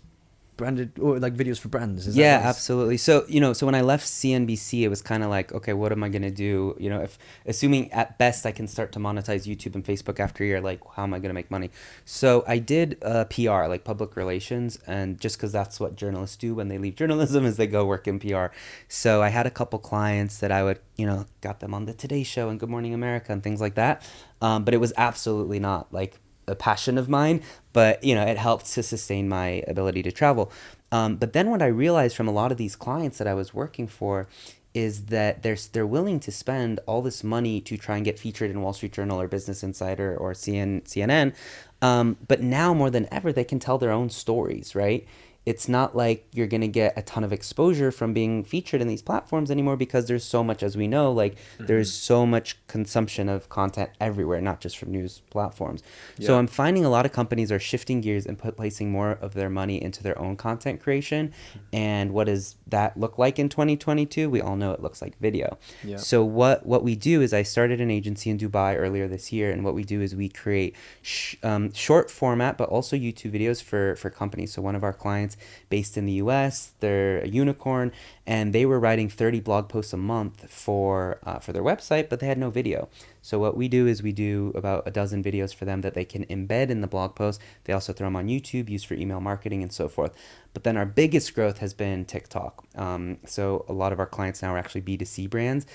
branded or like videos for brands. Is Yeah, that right? absolutely. So, so when I left CNBC, it was kind of like, okay, what am I going to do? If assuming at best I can start to monetize YouTube and Facebook after a year, like how am I going to make money? So I did PR, like public relations, and just because that's what journalists do when they leave journalism is they go work in PR. So I had a couple clients that I would, got them on the Today Show and Good Morning America and things like that. But it was absolutely not like a passion of mine, but it helped to sustain my ability to travel. But then what I realized from a lot of these clients that I was working for is that they're willing to spend all this money to try and get featured in Wall Street Journal or Business Insider or CNN. But now more than ever, they can tell their own stories, right? It's not like you're going to get a ton of exposure from being featured in these platforms anymore because there's so much, as we know, like there's so much consumption of content everywhere, not just from news platforms. Yeah. So I'm finding a lot of companies are shifting gears and placing more of their money into their own content creation. And what does that look like in 2022? We all know it looks like video. Yeah. So what we do is I started an agency in Dubai earlier this year, and what we do is we create short format, but also YouTube videos for companies. So one of our clients based in the US, they're a unicorn, and they were writing 30 blog posts a month for their website, but they had no video. So what we do is we do about a dozen videos for them that they can embed in the blog post. They also throw them on YouTube, used for email marketing and so forth. But then our biggest growth has been TikTok. So a lot of our clients now are actually B2C brands,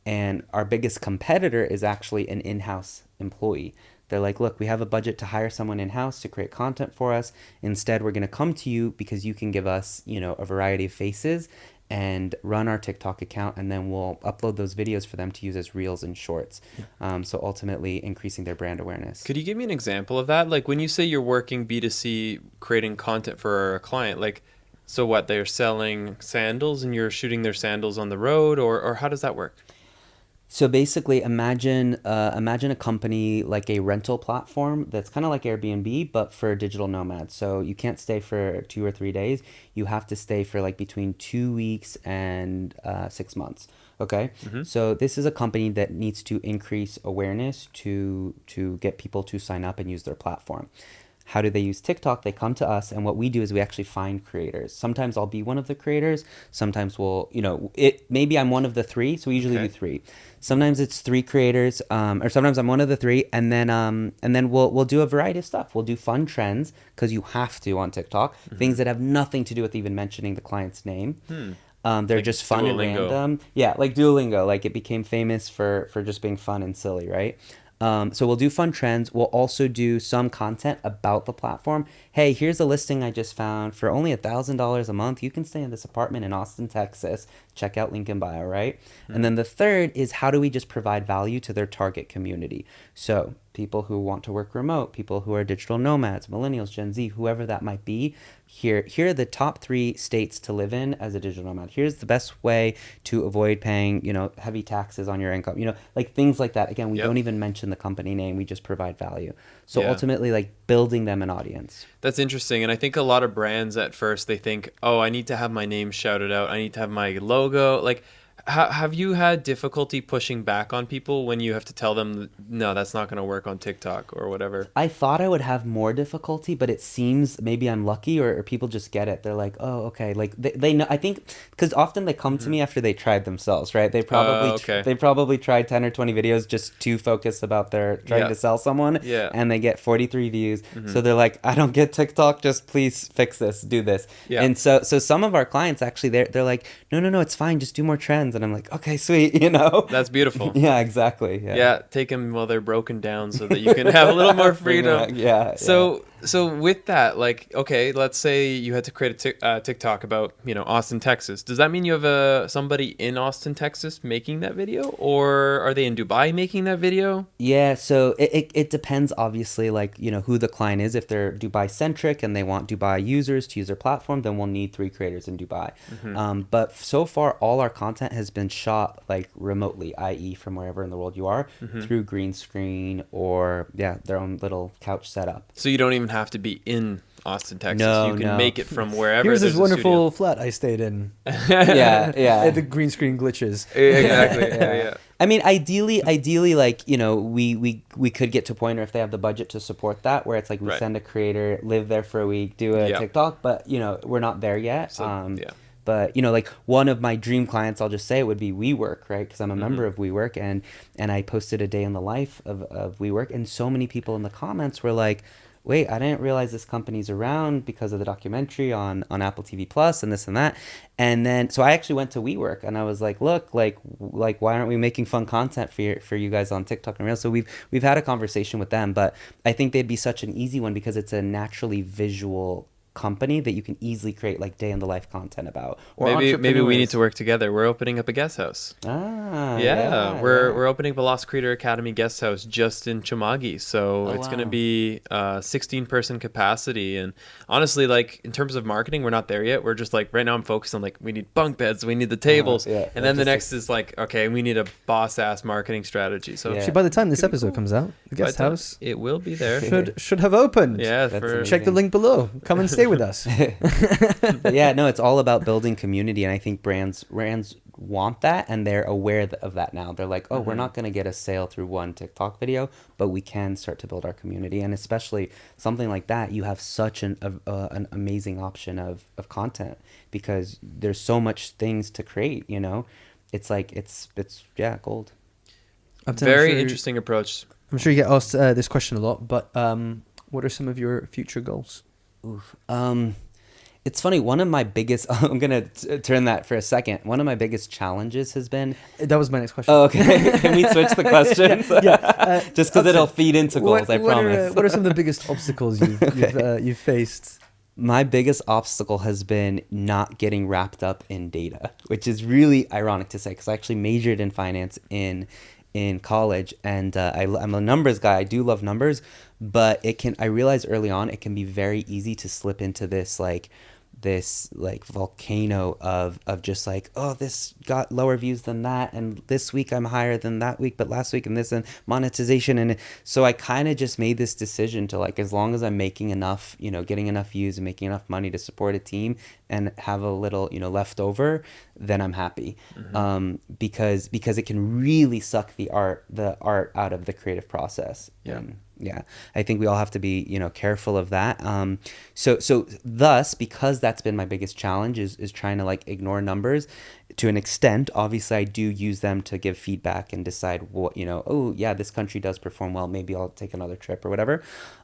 and our biggest competitor is actually an in-house employee. They're like, look, we have a budget to hire someone in-house to create content for us. Instead, we're going to come to you because you can give us, a variety of faces and run our TikTok account, and then we'll upload those videos for them to use as reels and shorts. So ultimately increasing their brand awareness. Could you give me an example of that? Like when you say you're working B2C, creating content for a client, like, so what, they're selling sandals and you're shooting their sandals on the road, or how does that work? So basically, imagine a company like a rental platform that's kind of like Airbnb, but for digital nomads. So you can't stay for 2 or 3 days. You have to stay for like between 2 weeks and 6 months. Okay. So this is a company that needs to increase awareness to get people to sign up and use their platform. How do they use TikTok? They come to us, and what we do is we actually find creators. Sometimes I'll be one of the creators. Sometimes maybe I'm one of the 3. So we usually do 3. Sometimes it's 3 creators, or sometimes I'm one of the 3, and then we'll do a variety of stuff. We'll do fun trends because you have to on TikTok, things that have nothing to do with even mentioning the client's name. They're Like just fun and Duolingo. random. Yeah, like Duolingo. Like it became famous for just being fun and silly, right? So we'll do fun trends. We'll also do some content about the platform. Hey, here's a listing I just found for only $1,000 a month. You can stay in this apartment in Austin, Texas. Check out link in bio, right? And then the third is how do we just provide value to their target community? So people who want to work remote, people who are digital nomads, millennials, Gen Z, whoever that might be. Here are the top 3 states to live in as a digital nomad. Here's the best way to avoid paying, heavy taxes on your income, like things like that. Again, we don't even mention the company name. We just provide value. So ultimately, like, building them an audience. That's interesting. And I think a lot of brands at first, they think, oh, I need to have my name shouted out. I need to have my logo. Like, have you had difficulty pushing back on people when you have to tell them, no, that's not going to work on TikTok or whatever? I thought I would have more difficulty, but it seems maybe I'm lucky, or people just get it. They're like, oh, okay. Like they know, I think, because often they come to me after they tried themselves, right? They probably tried 10 or 20 videos just to focus about their trying to sell someone. Yeah. And they get 43 views. So they're like, I don't get TikTok. Just please fix this, do this. Yeah. And so some of our clients actually, they're like, no, it's fine. Just do more trends. And I'm like, okay, sweet, That's beautiful. Yeah, exactly. Yeah, take them while they're broken down so that you can have a little more freedom. So with that, like, okay, let's say you had to create a TikTok about, Austin, Texas. Does that mean you have somebody in Austin, Texas making that video? Or are they in Dubai making that video? Yeah, so it depends, obviously, like, who the client is. If they're Dubai-centric and they want Dubai users to use their platform, then we'll need 3 creators in Dubai. But so far, all our content has been shot, like, remotely, i.e. from wherever in the world you are, through green screen or, their own little couch setup. So you don't even have to be in Austin, Texas. No, you can make it from wherever. Here's this there's wonderful flat I stayed in. Yeah. The green screen glitches. Exactly. Yeah. I mean, ideally, like, we could get to a point where if they have the budget to support that, where it's like we send a creator, live there for a week, do a TikTok, but, we're not there yet. But, like, one of my dream clients, I'll just say, would be WeWork, right? Because I'm a member of WeWork, and I posted a day in the life of WeWork, and so many people in the comments were like, wait, I didn't realize this company's around because of the documentary on Apple TV Plus and this and that. And then, so I actually went to WeWork and I was like, look, like why aren't we making fun content for you guys on TikTok and Reels? So we've had a conversation with them, but I think they'd be such an easy one because it's a naturally visual company that you can easily create like day in the life content about. Or maybe we need to work together. We're opening up a guest house. We're opening up a Lost Creator Academy guest house just in Chamagi. So it's going to be 16-person capacity. And honestly, like in terms of marketing, we're not there yet. We're just like right now I'm focused on like we need bunk beds, we need the tables, and then the next is like okay, we need a boss ass marketing strategy. So actually, by the time this episode comes out, the guest house it will be there. Should have opened. Yeah, check the link below. Come and stay with us. It's all about building community, and I think brands want that, and they're aware of that now. They're like, oh, we're not going to get a sale through one TikTok video, but we can start to build our community. And especially something like that, you have such an amazing option of content because there's so much things to create. It's like it's gold. Very interesting approach. I'm sure you get asked this question a lot, but what are some of your future goals? It's funny. One of my biggest, I'm going to turn that for a second. One of my biggest challenges has been. That was my next question. Oh, okay. Can we switch the questions? Just because it'll feed into goals, I promise. What are some of the biggest obstacles you've faced? My biggest obstacle has been not getting wrapped up in data, which is really ironic to say because I actually majored in finance in college, and I'm a numbers guy. I do love numbers, but I realized early on it can be very easy to slip into this volcano of just like, oh, this got lower views than that, and this week I'm higher than that week, but last week and this, and monetization. And so I kind of just made this decision to like, as long as I'm making enough, getting enough views and making enough money to support a team and have a little, left over, then I'm happy. Because it can really suck the art out of the creative process. I think we all have to be, careful of that. So thus, because that's been my biggest challenge is trying to like ignore numbers to an extent. Obviously, I do use them to give feedback and decide what, oh yeah, this country does perform well. Maybe I'll take another trip or whatever.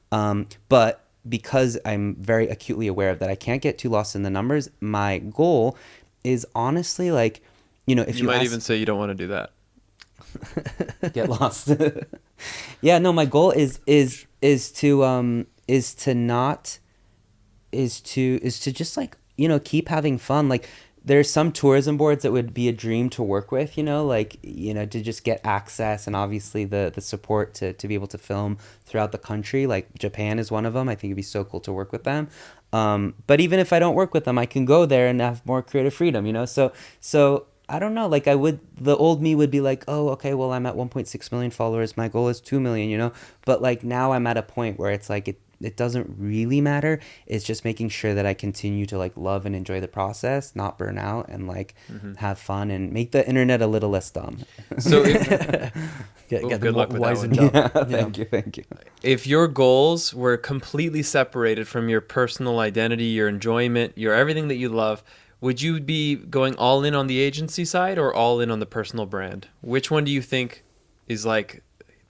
But because I'm very acutely aware of that, I can't get too lost in the numbers. My goal is honestly like, if you might even say you don't want to do that. Get lost. My goal is to just like, keep having fun. Like there's some tourism boards that would be a dream to work with, like, to just get access and obviously the support to be able to film throughout the country. Like Japan is one of them. I think it'd be so cool to work with them. But even if I don't work with them, I can go there and have more creative freedom, So I don't know, like the old me would be like, oh, okay, well, I'm at 1.6 million followers. My goal is 2 million. But like now I'm at a point where it's like, it doesn't really matter. It's just making sure that I continue to like love and enjoy the process, not burn out, and like have fun and make the internet a little less dumb. So Get good luck with that wisened one. up. Thank you. If your goals were completely separated from your personal identity, your enjoyment, your everything that you love, would you be going all in on the agency side or all in on the personal brand? Which one do you think is like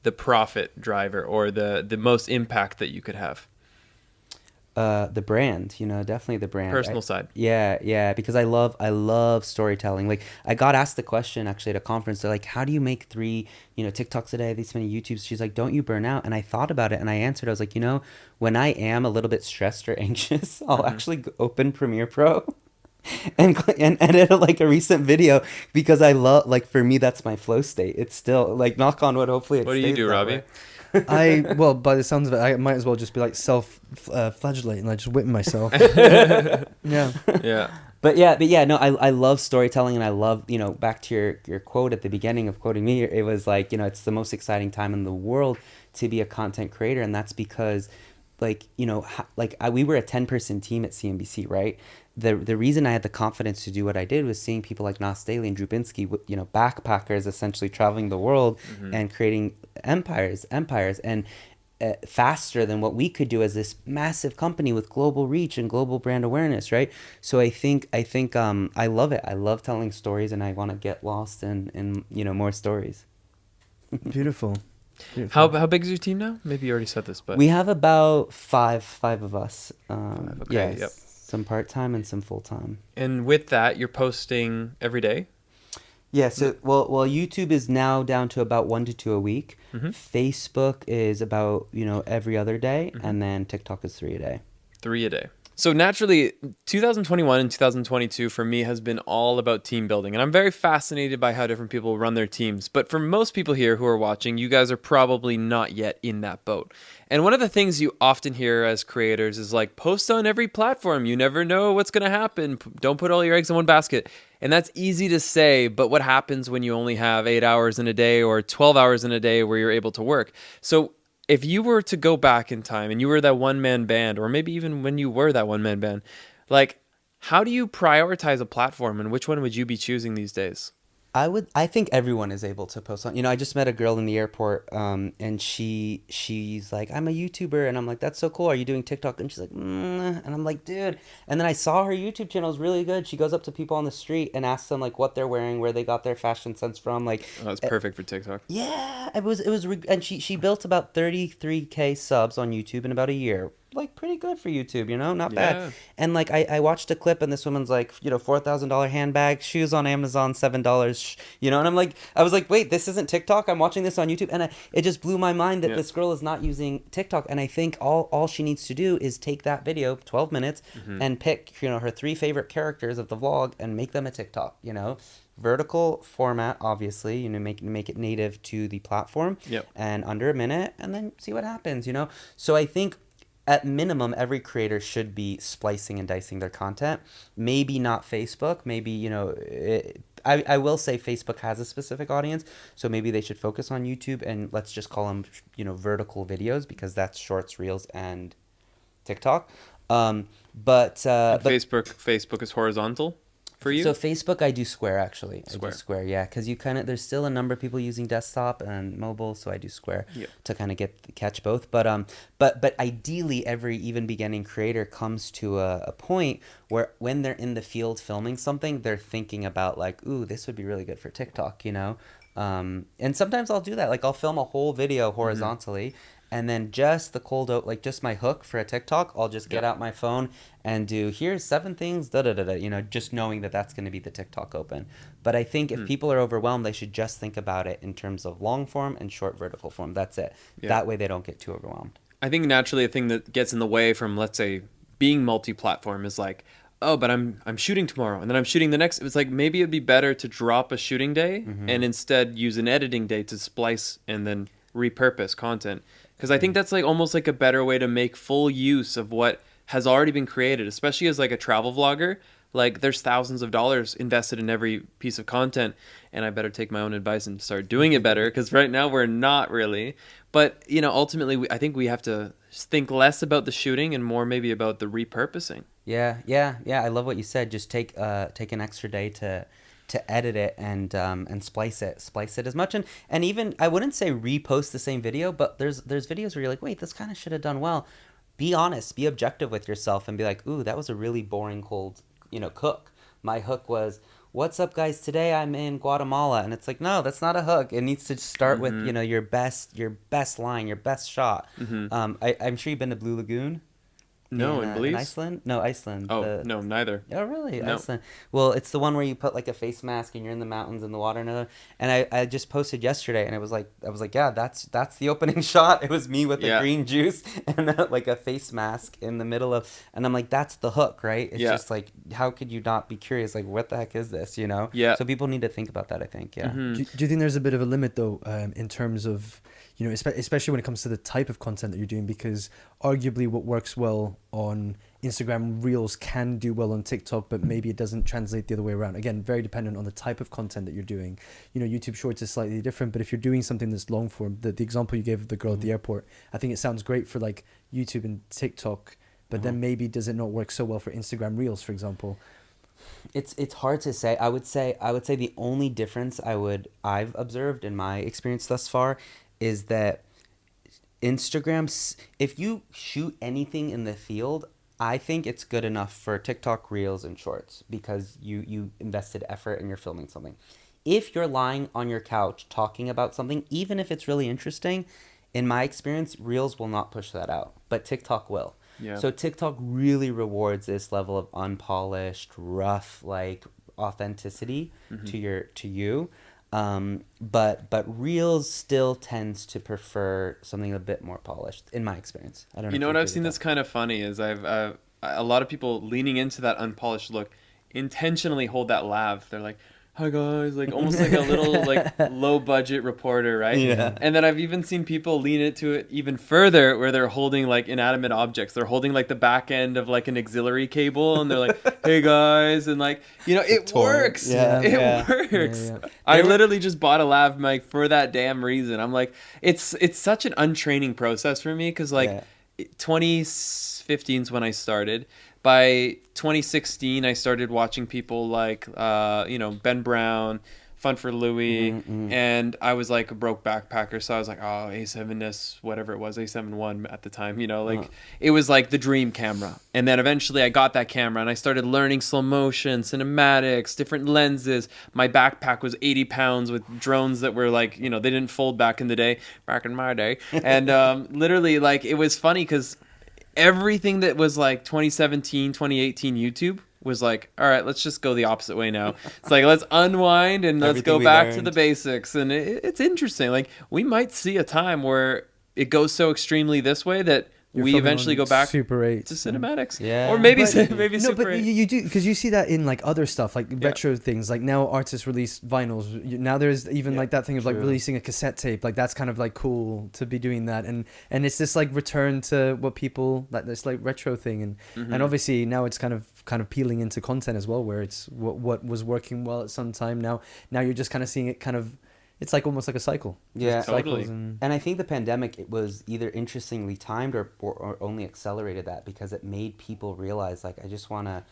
the profit driver or the most impact that you could have? The brand, definitely the brand. Personal side. Yeah, because I love storytelling. Like I got asked the question actually at a conference. They're like, how do you make 3, TikToks a day, these many YouTubes? She's like, don't you burn out? And I thought about it and I answered, I was like, when I am a little bit stressed or anxious, I'll actually open Premiere Pro and edit like a recent video because I love, like, for me, that's my flow state. It's still like, knock on wood, hopefully it What do you stays do, that Robbie? way. Well, by the sounds of it, I might as well just be like flagellating, like just whipping myself. Yeah. Yeah. But yeah, no, I love storytelling, and I love, back to your quote at the beginning of quoting me, it was like, it's the most exciting time in the world to be a content creator. And that's because, like, we were a 10-person team at CNBC, right? The reason I had the confidence to do what I did was seeing people like Nas Daily and Drubinski, backpackers essentially traveling the world and creating empires, and faster than what we could do as this massive company with global reach and global brand awareness, right? So I think I love it. I love telling stories, and I want to get lost in more stories. Beautiful. How big is your team now? Maybe you already said this, but We have about five of us. Okay, Yes, yep. some part-time and some full-time. And with that, you're posting every day? Yeah, so well, YouTube is now down to about 1 to 2 a week. Facebook is about, every other day, and then TikTok is 3 a day. 3 a day. So naturally, 2021 and 2022 for me has been all about team building. And I'm very fascinated by how different people run their teams. But for most people here who are watching, you guys are probably not yet in that boat. And one of the things you often hear as creators is like, post on every platform. You never know what's going to happen. Don't put all your eggs in one basket. And that's easy to say, but what happens when you only have 8 hours in a day or 12 hours in a day where you're able to work? So if you were to go back in time and you were that one-man band, or maybe even when you were that one-man band, like, how do you prioritize a platform, and which one would you be choosing these days? I think everyone is able to post on. I just met a girl in the airport, and she's like, I'm a YouTuber, and I'm like, that's so cool. Are you doing TikTok? And she's like, and I'm like, dude. And then I saw her YouTube channel is really good. She goes up to people on the street and asks them like what they're wearing, where they got their fashion sense from. Like, Oh, that's perfect for TikTok. yeah, it was, and she built about 33K subs on YouTube in about a year. Like, pretty good for YouTube, not Yeah. bad. And like I watched a clip, and this woman's like, $4,000 handbag, shoes on Amazon, $7, and I was like, wait, this isn't TikTok. I'm watching this on YouTube, and it just blew my mind that this girl is not using TikTok. And I think all she needs to do is take that video, 12 minutes, and pick her 3 favorite characters of the vlog and make them a TikTok. Vertical format, obviously, make it native to the platform, and under a minute, and then see what happens. So I think, at minimum, every creator should be splicing and dicing their content. Maybe not Facebook. Maybe, I will say Facebook has a specific audience, so maybe they should focus on YouTube, and let's just call them, vertical videos, because that's Shorts, Reels, and TikTok. But Facebook is horizontal for you? So Facebook, I do Square, actually. Square. I do Square, yeah, because there's still a number of people using desktop and mobile, so I do Square to kind of catch both. But ideally, every even beginning creator comes to a point where when they're in the field filming something, they're thinking about like, ooh, this would be really good for TikTok, And sometimes I'll do that. Like, I'll film a whole video horizontally. And then just just my hook for a TikTok, I'll just get out my phone and do, here's 7 things, just knowing that that's going to be the TikTok open. But I think if people are overwhelmed, they should just think about it in terms of long form and short vertical form. That's it. Yeah. That way they don't get too overwhelmed. I think naturally a thing that gets in the way from, let's say, being multi-platform is like, oh, but I'm shooting tomorrow, and then I'm shooting the next. It's like maybe it'd be better to drop a shooting day and instead use an editing day to splice and then repurpose content. Because I think that's like almost like a better way to make full use of what has already been created, especially as like a travel vlogger. Like there's thousands of dollars invested in every piece of content, and I better take my own advice and start doing it better, because right now we're not really. But you know, ultimately, I think we have to think less about the shooting and more maybe about the repurposing. Yeah. I love what you said. Just take an extra day to edit it and splice it as much, and even I wouldn't say repost the same video, but there's videos where you're like, wait, this kind of should have done well. Be honest, be objective with yourself, and be like, ooh, that was a really boring cold, cook. My hook was, what's up guys, today I'm in Guatemala, and it's like, no, that's not a hook. It needs to start with your best line, your best shot. I'm sure you've been to Blue Lagoon. No, in Belize? In Iceland? No, Iceland. Oh, no, neither. Oh, really? No. Iceland. Well, it's the one where you put like a face mask and you're in the mountains in the water and I just posted yesterday, and it was like, I was like, yeah, that's the opening shot. It was me with a green juice and like a face mask in the middle of, and I'm like, that's the hook, right? It's just like, how could you not be curious? Like, what the heck is this, Yeah. So people need to think about that, I think, yeah. Do you think there's a bit of a limit though, in terms of, especially when it comes to the type of content that you're doing, because arguably what works well on Instagram Reels can do well on TikTok, but maybe it doesn't translate the other way around. Again, very dependent on the type of content that you're doing. YouTube Shorts is slightly different, but if you're doing something that's long form, the example you gave of the girl at the airport, I think it sounds great for like YouTube and TikTok, but then maybe does it not work so well for Instagram Reels, for example? It's hard to say. I would say the only difference I've observed in my experience thus far is that Instagram, if you shoot anything in the field, I think it's good enough for TikTok, Reels, and Shorts, because you invested effort and you're filming something. If you're lying on your couch talking about something, even if it's really interesting, in my experience, Reels will not push that out, but TikTok will. Yeah. So TikTok really rewards this level of unpolished, rough, like authenticity to you. But Reels still tends to prefer something a bit more polished, in my experience. I don't know. You know what I've seen that's kind of funny is I've a lot of people leaning into that unpolished look intentionally hold that lav. They're like, hi guys, like almost like a little like low budget reporter, right? Yeah. And then I've even seen people lean into it even further, where they're holding like inanimate objects. They're holding like the back end of like an auxiliary cable, and they're like, hey guys, and like, it works. Yeah, it works. Yeah. I literally just bought a lav mic for that damn reason. I'm like, it's such an untraining process for me, because like 2015 is when I started. By 2016, I started watching people like, Ben Brown, Fun for Louie, and I was like a broke backpacker, so I was like, oh, A7S, whatever it was, A7 I at the time, it was like the dream camera. And then eventually I got that camera, and I started learning slow motion, cinematics, different lenses. My backpack was 80 pounds with drones that were like, they didn't fold back in my day. And literally, like, it was funny because everything that was like 2017, 2018 YouTube was like, all right, let's just go the opposite way now. It's like, let's unwind and let's go back to the basics. And it's interesting. Like, we might see a time where it goes so extremely this way that we eventually go back Super 8 to cinematics. Yeah. Or maybe But Super 8. you do, because you see that in like other stuff, like retro things. Like now artists release vinyls. Now there's even like that thing of like releasing a cassette tape. Like that's kind of like cool to be doing that. And it's this like return to what people, like this like retro thing. And obviously now it's kind of peeling into content as well, where it's what was working well at some time. Now you're just kind of seeing it kind of, it's like almost like a cycle. Yeah, totally. And I think the pandemic, it was either interestingly timed or only accelerated that, because it made people realize, like, I just want to,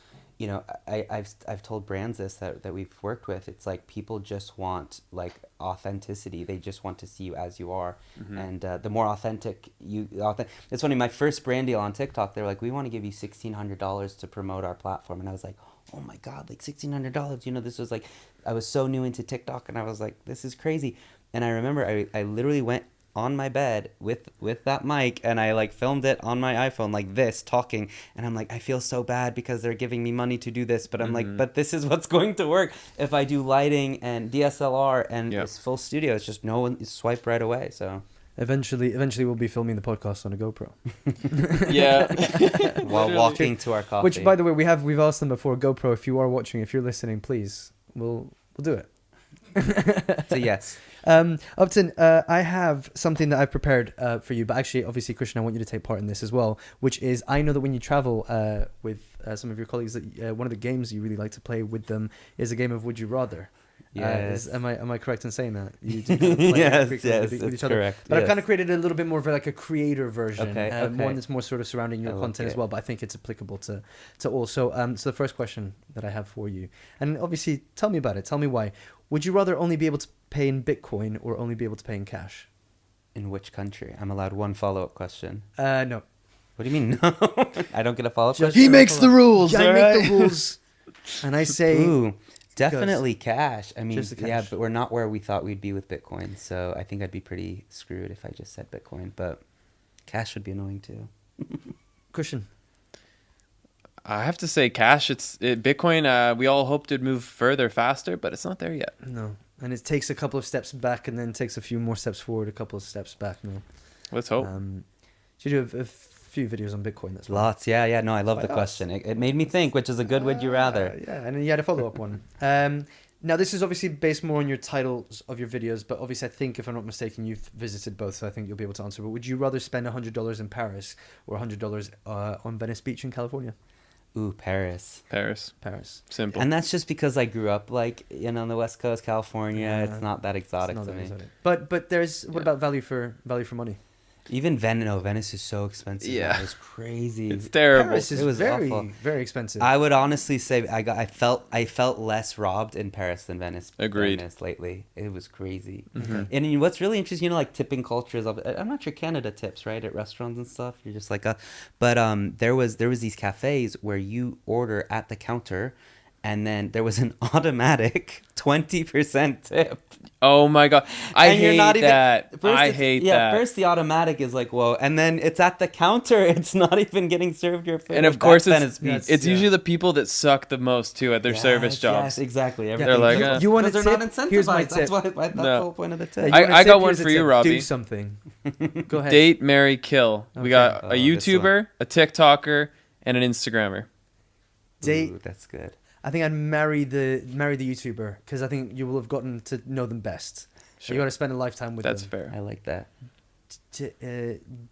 I've told brands this that we've worked with. It's like people just want like authenticity. They just want to see you as you are, and the more authentic it's funny. My first brand deal on TikTok, they're like, we want to give you $1,600 to promote our platform, and I was like, oh my God, like $1,600. This was like, I was so new into TikTok, and I was like, this is crazy. And I remember I literally went on my bed with that mic, and I like filmed it on my iPhone like this, talking, and I'm like, I feel so bad because they're giving me money to do this, but I'm like, but this is what's going to work if I do lighting and DSLR and this full studio. It's just no one swipe right away. So Eventually, we'll be filming the podcast on a GoPro. Yeah. While Literally. walking to our coffee. Which, by the way, we've asked them before. GoPro, if you are watching, if you're listening, please, we'll do it. So yes. Upton, I have something that I've prepared for you, but actually, obviously, Christian, I want you to take part in this as well, which is, I know that when you travel with some of your colleagues, that one of the games you really like to play with them is a game of Would You Rather. Yes. Am I correct in saying that? You do kind of play Yes, frequently yes, with it's each other. correct. But I've Yes. kind of created a little bit more of like a creator version, Okay, one that's more sort of surrounding your I like content as it. well. But I think it's applicable to all. So, so the first question that I have for you, and obviously, tell me about it. Tell me why. Would you rather only be able to pay in Bitcoin or only be able to pay in cash? In which country? I'm allowed one follow-up question. No. What do you mean no? I don't get a follow-up Just- question? He makes the rules. I make the rules, and I say, Ooh, definitely cash. I mean, Just the yeah, cash. but we're not where we thought we'd be with Bitcoin. So I think I'd be pretty screwed if I just said Bitcoin. But cash would be annoying too. Christian. I have to say, cash. Bitcoin. We all hoped it'd move further, faster, but it's not there yet. No, and it takes a couple of steps back, and then takes a few more steps forward, a couple of steps back. No. Let's hope. So you do a few videos on Bitcoin. That's fine. Lots. Yeah. No, I love By the us. question. It made me think, which is a good would you rather. Yeah, and then you had a follow-up one. Now, this is obviously based more on your titles of your videos, but obviously I think, if I'm not mistaken, you've visited both, so I think you'll be able to answer. But would you rather spend $100 in Paris or $100 on Venice Beach in California? Ooh, Paris. Paris. Simple. And that's just because I grew up on the West Coast, California. Yeah. It's not that exotic It's to not me. that exotic. But there's, what about value for money? Even Venice is so expensive. Yeah. It was crazy. It's terrible. Paris is It was very, awful. very expensive. I would honestly say I felt less robbed in Paris than Venice. Agreed. Venice lately. It was crazy. Mhm. And what's really interesting, like tipping cultures of, I'm not sure Canada tips, right, at restaurants and stuff. You're just like, but there was these cafes where you order at the counter, and then there was an automatic 20% tip. Oh my god, I And you're hate not even- that. First I it's- hate yeah, that. first the automatic is like, whoa, and then it's at the counter. It's not even getting served your food. And of course, That's it's Venice Beach. it's usually the people that suck the most too at their service jobs. Yes, exactly. Yeah, They're like, you want a they're tip? not incentivized. Here's my That's tip. why. That's No. the whole point of the tip. You I want a got tip? one Here's a for you, tip. Robbie. Do something. Go ahead. Date, marry, kill. We Okay. got Oh, a this YouTuber, a TikToker, and an Instagrammer. Date. Ooh, that's good. I think I'd marry the YouTuber, because I think you will have gotten to know them best. Sure. You got to spend a lifetime with That's them. fair. I like that.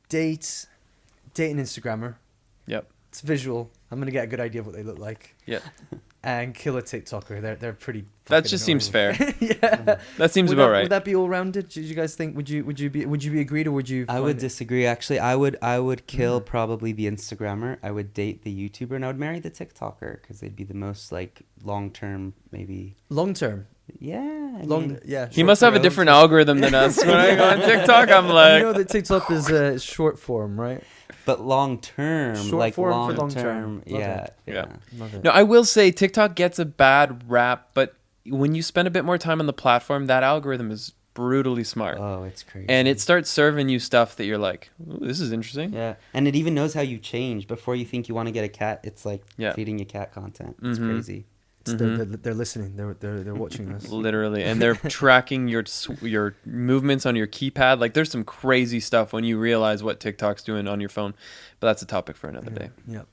Date an Instagrammer. Yep. It's visual. I'm gonna get a good idea of what they look like. Yep. And kill a TikToker. They're pretty. That fucking just seems annoying. fair. Yeah. That seems Would about that, right. Would that be all rounded? Did you guys think? Would you be agreed, or would you? I would find it- disagree. Actually, I would kill probably the Instagrammer. I would date the YouTuber, and I would marry the TikToker because they'd be the most like long term, maybe. long term. Yeah. I Long. mean, Yeah. He must have a short-term. different algorithm than us. When I go on TikTok, I'm You like, know that TikTok is short form, right? but long term, Short like form for long long term. term. Love Yeah. it. Yeah. Love it. no, I will say TikTok gets a bad rap, but when you spend a bit more time on the platform, that algorithm is brutally smart. Oh, it's crazy. And it starts serving you stuff that you're like, ooh, this is interesting. Yeah, and it even knows how you change before you think you want to get a cat. It's like Yeah. feeding you cat content. It's Mhm. crazy. They're listening. They're watching this. Literally, and they're tracking your movements on your keypad. Like, there's some crazy stuff when you realize what TikTok's doing on your phone. But that's a topic for another day. Yeah.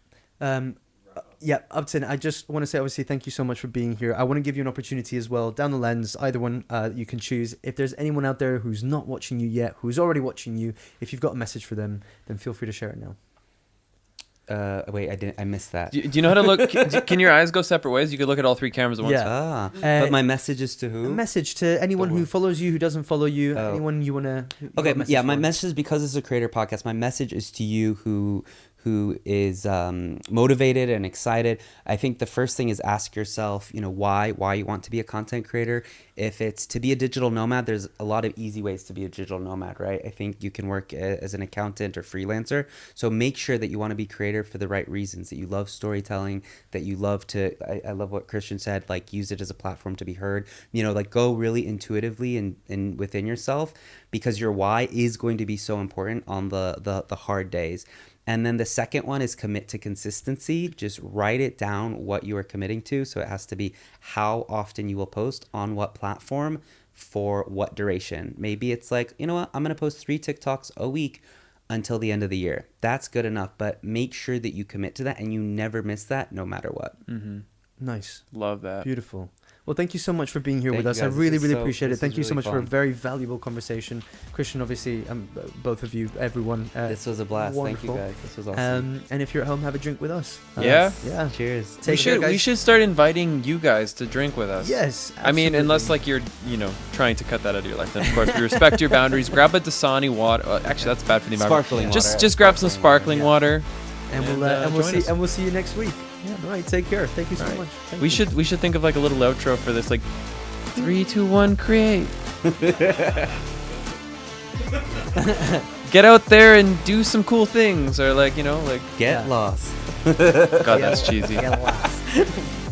Yeah, Upton, I just want to say, obviously, thank you so much for being here. I want to give you an opportunity as well, down the lens, either one you can choose. If there's anyone out there who's not watching you yet, who's already watching you, if you've got a message for them, then feel free to share it now. Wait, I missed that. Do you know how to look? Can your eyes go separate ways? You could look at all three cameras at once. Yeah. Ah, Uh, but my message is to A who? message to anyone who follows you, who doesn't follow you, Oh. anyone you want to... Okay, yeah, my message is, because it's a creator podcast, my message is to you who is motivated and excited. I think the first thing is ask yourself, why you want to be a content creator. If it's to be a digital nomad, there's a lot of easy ways to be a digital nomad, right? I think you can work as an accountant or freelancer. So make sure that you want to be creative for the right reasons, that you love storytelling, that you love to, I love what Christian said, like use it as a platform to be heard, like go really intuitively and within yourself, because your why is going to be so important on the hard days. And then the second one is commit to consistency. Just write it down what you are committing to. So it has to be how often you will post on what platform for what duration. Maybe it's like, you know what, I'm going to post 3 TikToks a week until the end of the year. That's good enough, but make sure that you commit to that and you never miss that no matter what. Nice. Love that. Beautiful. Well, thank you so much for being here Thank with you us. I guys. really, This is really so- appreciate it. this Thank was you so really much for a fun. very valuable conversation. Christian, obviously, both of you, everyone. This was a blast. Wonderful. Thank you guys. This was awesome. And if you're at home, have a drink with us. Yeah. Yeah. Cheers. Take We care, should guys. we should start inviting you guys to drink with us. Yes. I mean, unless absolutely. like you're, you know, trying to cut that out of your life, then of course we respect your boundaries. Grab a Dasani water. Actually, that's bad for the environment. Sparkling Just water. just grab some sparkling Yeah. water. And and, we'll join us. we'll see you next week. Yeah. All right. Take care. Thank you so All right. much. Thank We you. should think of like a little outro for this, like 3, 2, 1, create. Get out there and do some cool things, or like, you know, like Get Yeah. lost. God, that's cheesy. Get lost.